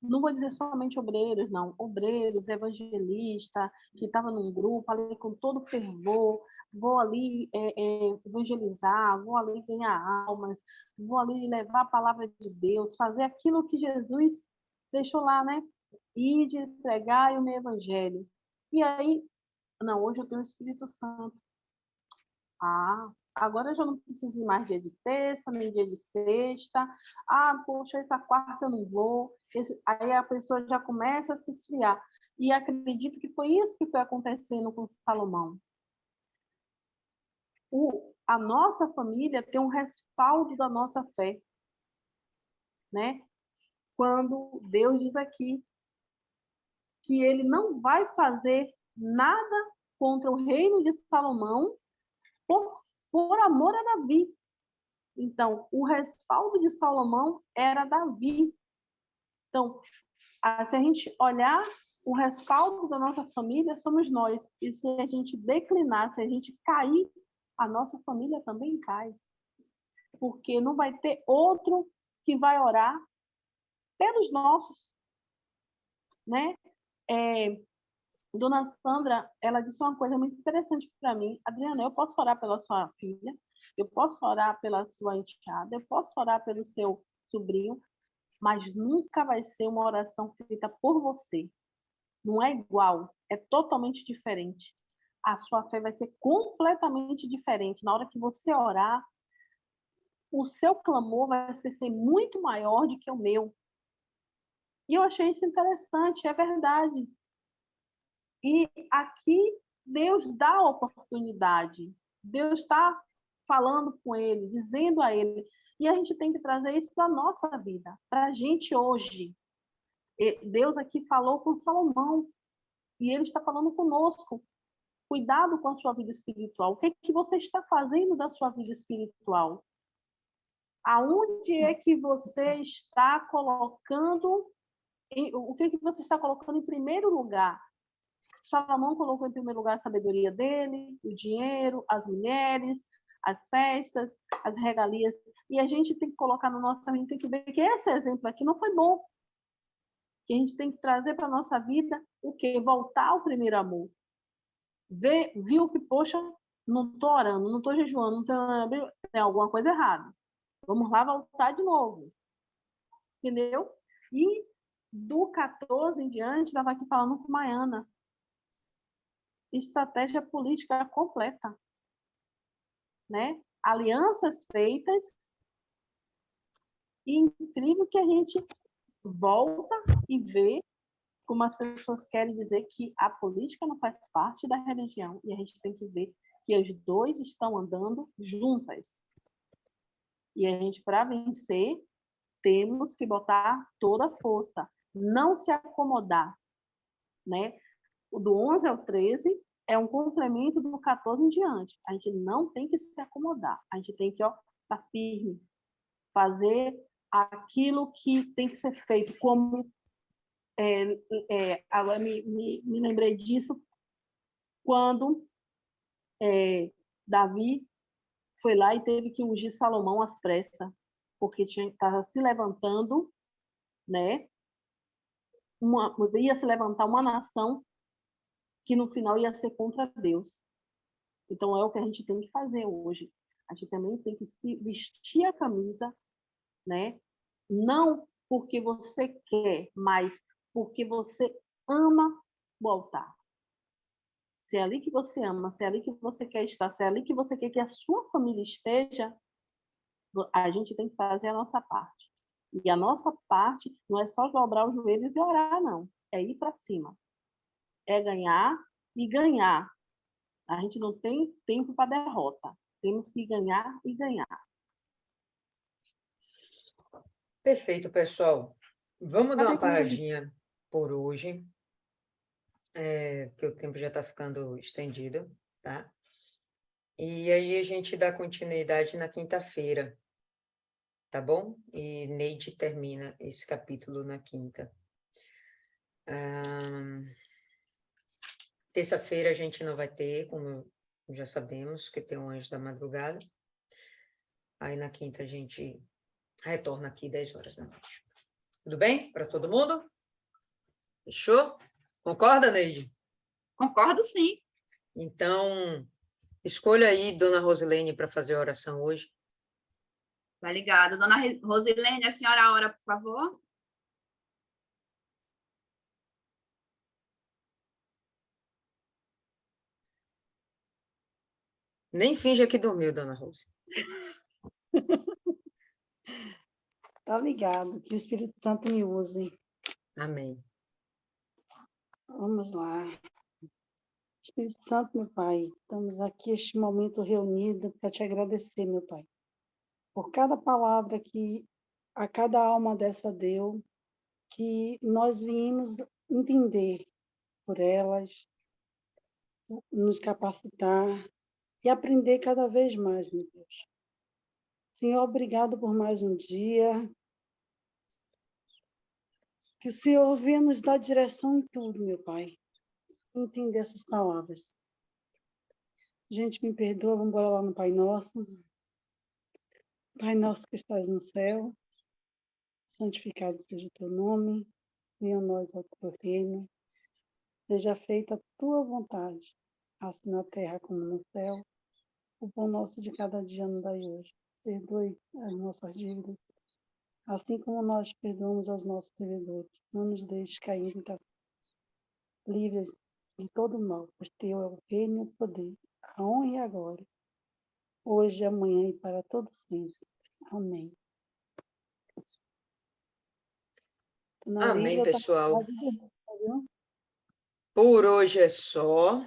não vou dizer somente obreiros, não, obreiros, evangelistas, que estavam num grupo ali com todo fervor, vou ali evangelizar, vou ali ganhar almas, vou ali levar a palavra de Deus, fazer aquilo que Jesus deixou lá, né? Ir de pregar o meu evangelho. E aí, não, hoje eu tenho o Espírito Santo. Agora eu já não preciso ir mais dia de terça, nem dia de sexta. Poxa, essa quarta eu não vou. Aí a pessoa já começa a se esfriar. E acredito que foi isso que foi acontecendo com Salomão. A nossa família tem um respaldo da nossa fé, né? Quando Deus diz aqui que ele não vai fazer nada contra o reino de Salomão por amor a Davi. Então, o respaldo de Salomão era Davi. Então, se a gente olhar o respaldo da nossa família, somos nós. E se a gente declinar, se a gente cair, a nossa família também cai. Porque não vai ter outro que vai orar pelos nossos, né? Dona Sandra, ela disse uma coisa muito interessante para mim. Adriana, eu posso orar pela sua filha, eu posso orar pela sua enteada, eu posso orar pelo seu sobrinho, mas nunca vai ser uma oração feita por você. Não é igual, é totalmente diferente. A sua fé vai ser completamente diferente. Na hora que você orar, o seu clamor vai ser muito maior do que o meu. E eu achei isso interessante, é verdade. E aqui Deus dá a oportunidade. Deus está falando com ele, dizendo a ele. E a gente tem que trazer isso para a nossa vida, para a gente hoje. Deus aqui falou com Salomão e ele está falando conosco. Cuidado com a sua vida espiritual. O que é que você está fazendo da sua vida espiritual? Aonde é que você está colocando, o que é que você está colocando em primeiro lugar? Salomão colocou em primeiro lugar a sabedoria dele, o dinheiro, as mulheres, as festas, as regalias. E a gente tem que colocar no nosso... A gente tem que ver que esse exemplo aqui não foi bom. Que a gente tem que trazer para a nossa vida o quê? Voltar ao primeiro amor. Viu que, poxa, não estou orando, não estou jejuando, tem alguma coisa errada. Vamos lá voltar de novo. Entendeu? E do 14 em diante, estava aqui falando com Maiana. Estratégia política completa, né? Alianças feitas, e incrível que a gente volta e vê como as pessoas querem dizer que a política não faz parte da religião, e a gente tem que ver que os dois estão andando juntas. E a gente, para vencer, temos que botar toda a força, não se acomodar, né? O do 11 ao 13 é um complemento do 14 em diante. A gente não tem que se acomodar. A gente tem que estar firme, fazer aquilo que tem que ser feito. Como agora me lembrei disso quando Davi foi lá e teve que ungir Salomão às pressas, porque estava se levantando, né? Ia se levantar uma nação que no final ia ser contra Deus. Então, é o que a gente tem que fazer hoje. A gente também tem que se vestir a camisa, né? Não porque você quer, mas porque você ama o altar. Se é ali que você ama, se é ali que você quer estar, se é ali que você quer que a sua família esteja, a gente tem que fazer a nossa parte. E a nossa parte não é só dobrar os joelhos e orar, não. É ir para cima. É ganhar e ganhar. A gente não tem tempo para derrota. Temos que ganhar e ganhar. Perfeito, pessoal. Vamos dar uma paradinha por hoje, porque o tempo já está ficando estendido, tá? E aí a gente dá continuidade na quinta-feira, tá bom? E Neide termina esse capítulo na quinta. Terça-feira a gente não vai ter, como já sabemos, que tem um anjo da madrugada. Aí na quinta a gente retorna aqui 10 horas da noite. Tudo bem para todo mundo? Fechou? Concorda, Neide? Concordo, sim. Então, escolha aí Dona Rosilene para fazer a oração hoje. Tá ligado. Dona Rosilene, a senhora ora, por favor. Nem finja que dormiu, Dona Rose. Tá ligado, que o Espírito Santo me use. Amém. Vamos lá. Espírito Santo, meu Pai, estamos aqui este momento reunido para te agradecer, meu Pai, por cada palavra que a cada alma dessa deu, que nós viemos entender por elas, nos capacitar e aprender cada vez mais, meu Deus. Senhor, obrigado por mais um dia. Que o Senhor venha nos dar direção em tudo, meu Pai. Entender essas palavras. Gente, me perdoa, vamos embora lá no Pai Nosso. Pai nosso que estás no céu, santificado seja o teu nome, venha a nós o teu reino, seja feita a tua vontade, assim na terra como no céu. O pão nosso de cada dia nos dai hoje. Perdoe as nossas dívidas, assim como nós perdoamos aos nossos devedores. Não nos deixes cair em tentação. Livre de todo mal, pois teu é o reino e o poder, a honra e a glória, hoje, amanhã e para todo sempre. Amém. Dona Amém, Lília, tá pessoal. viu? Por hoje é só.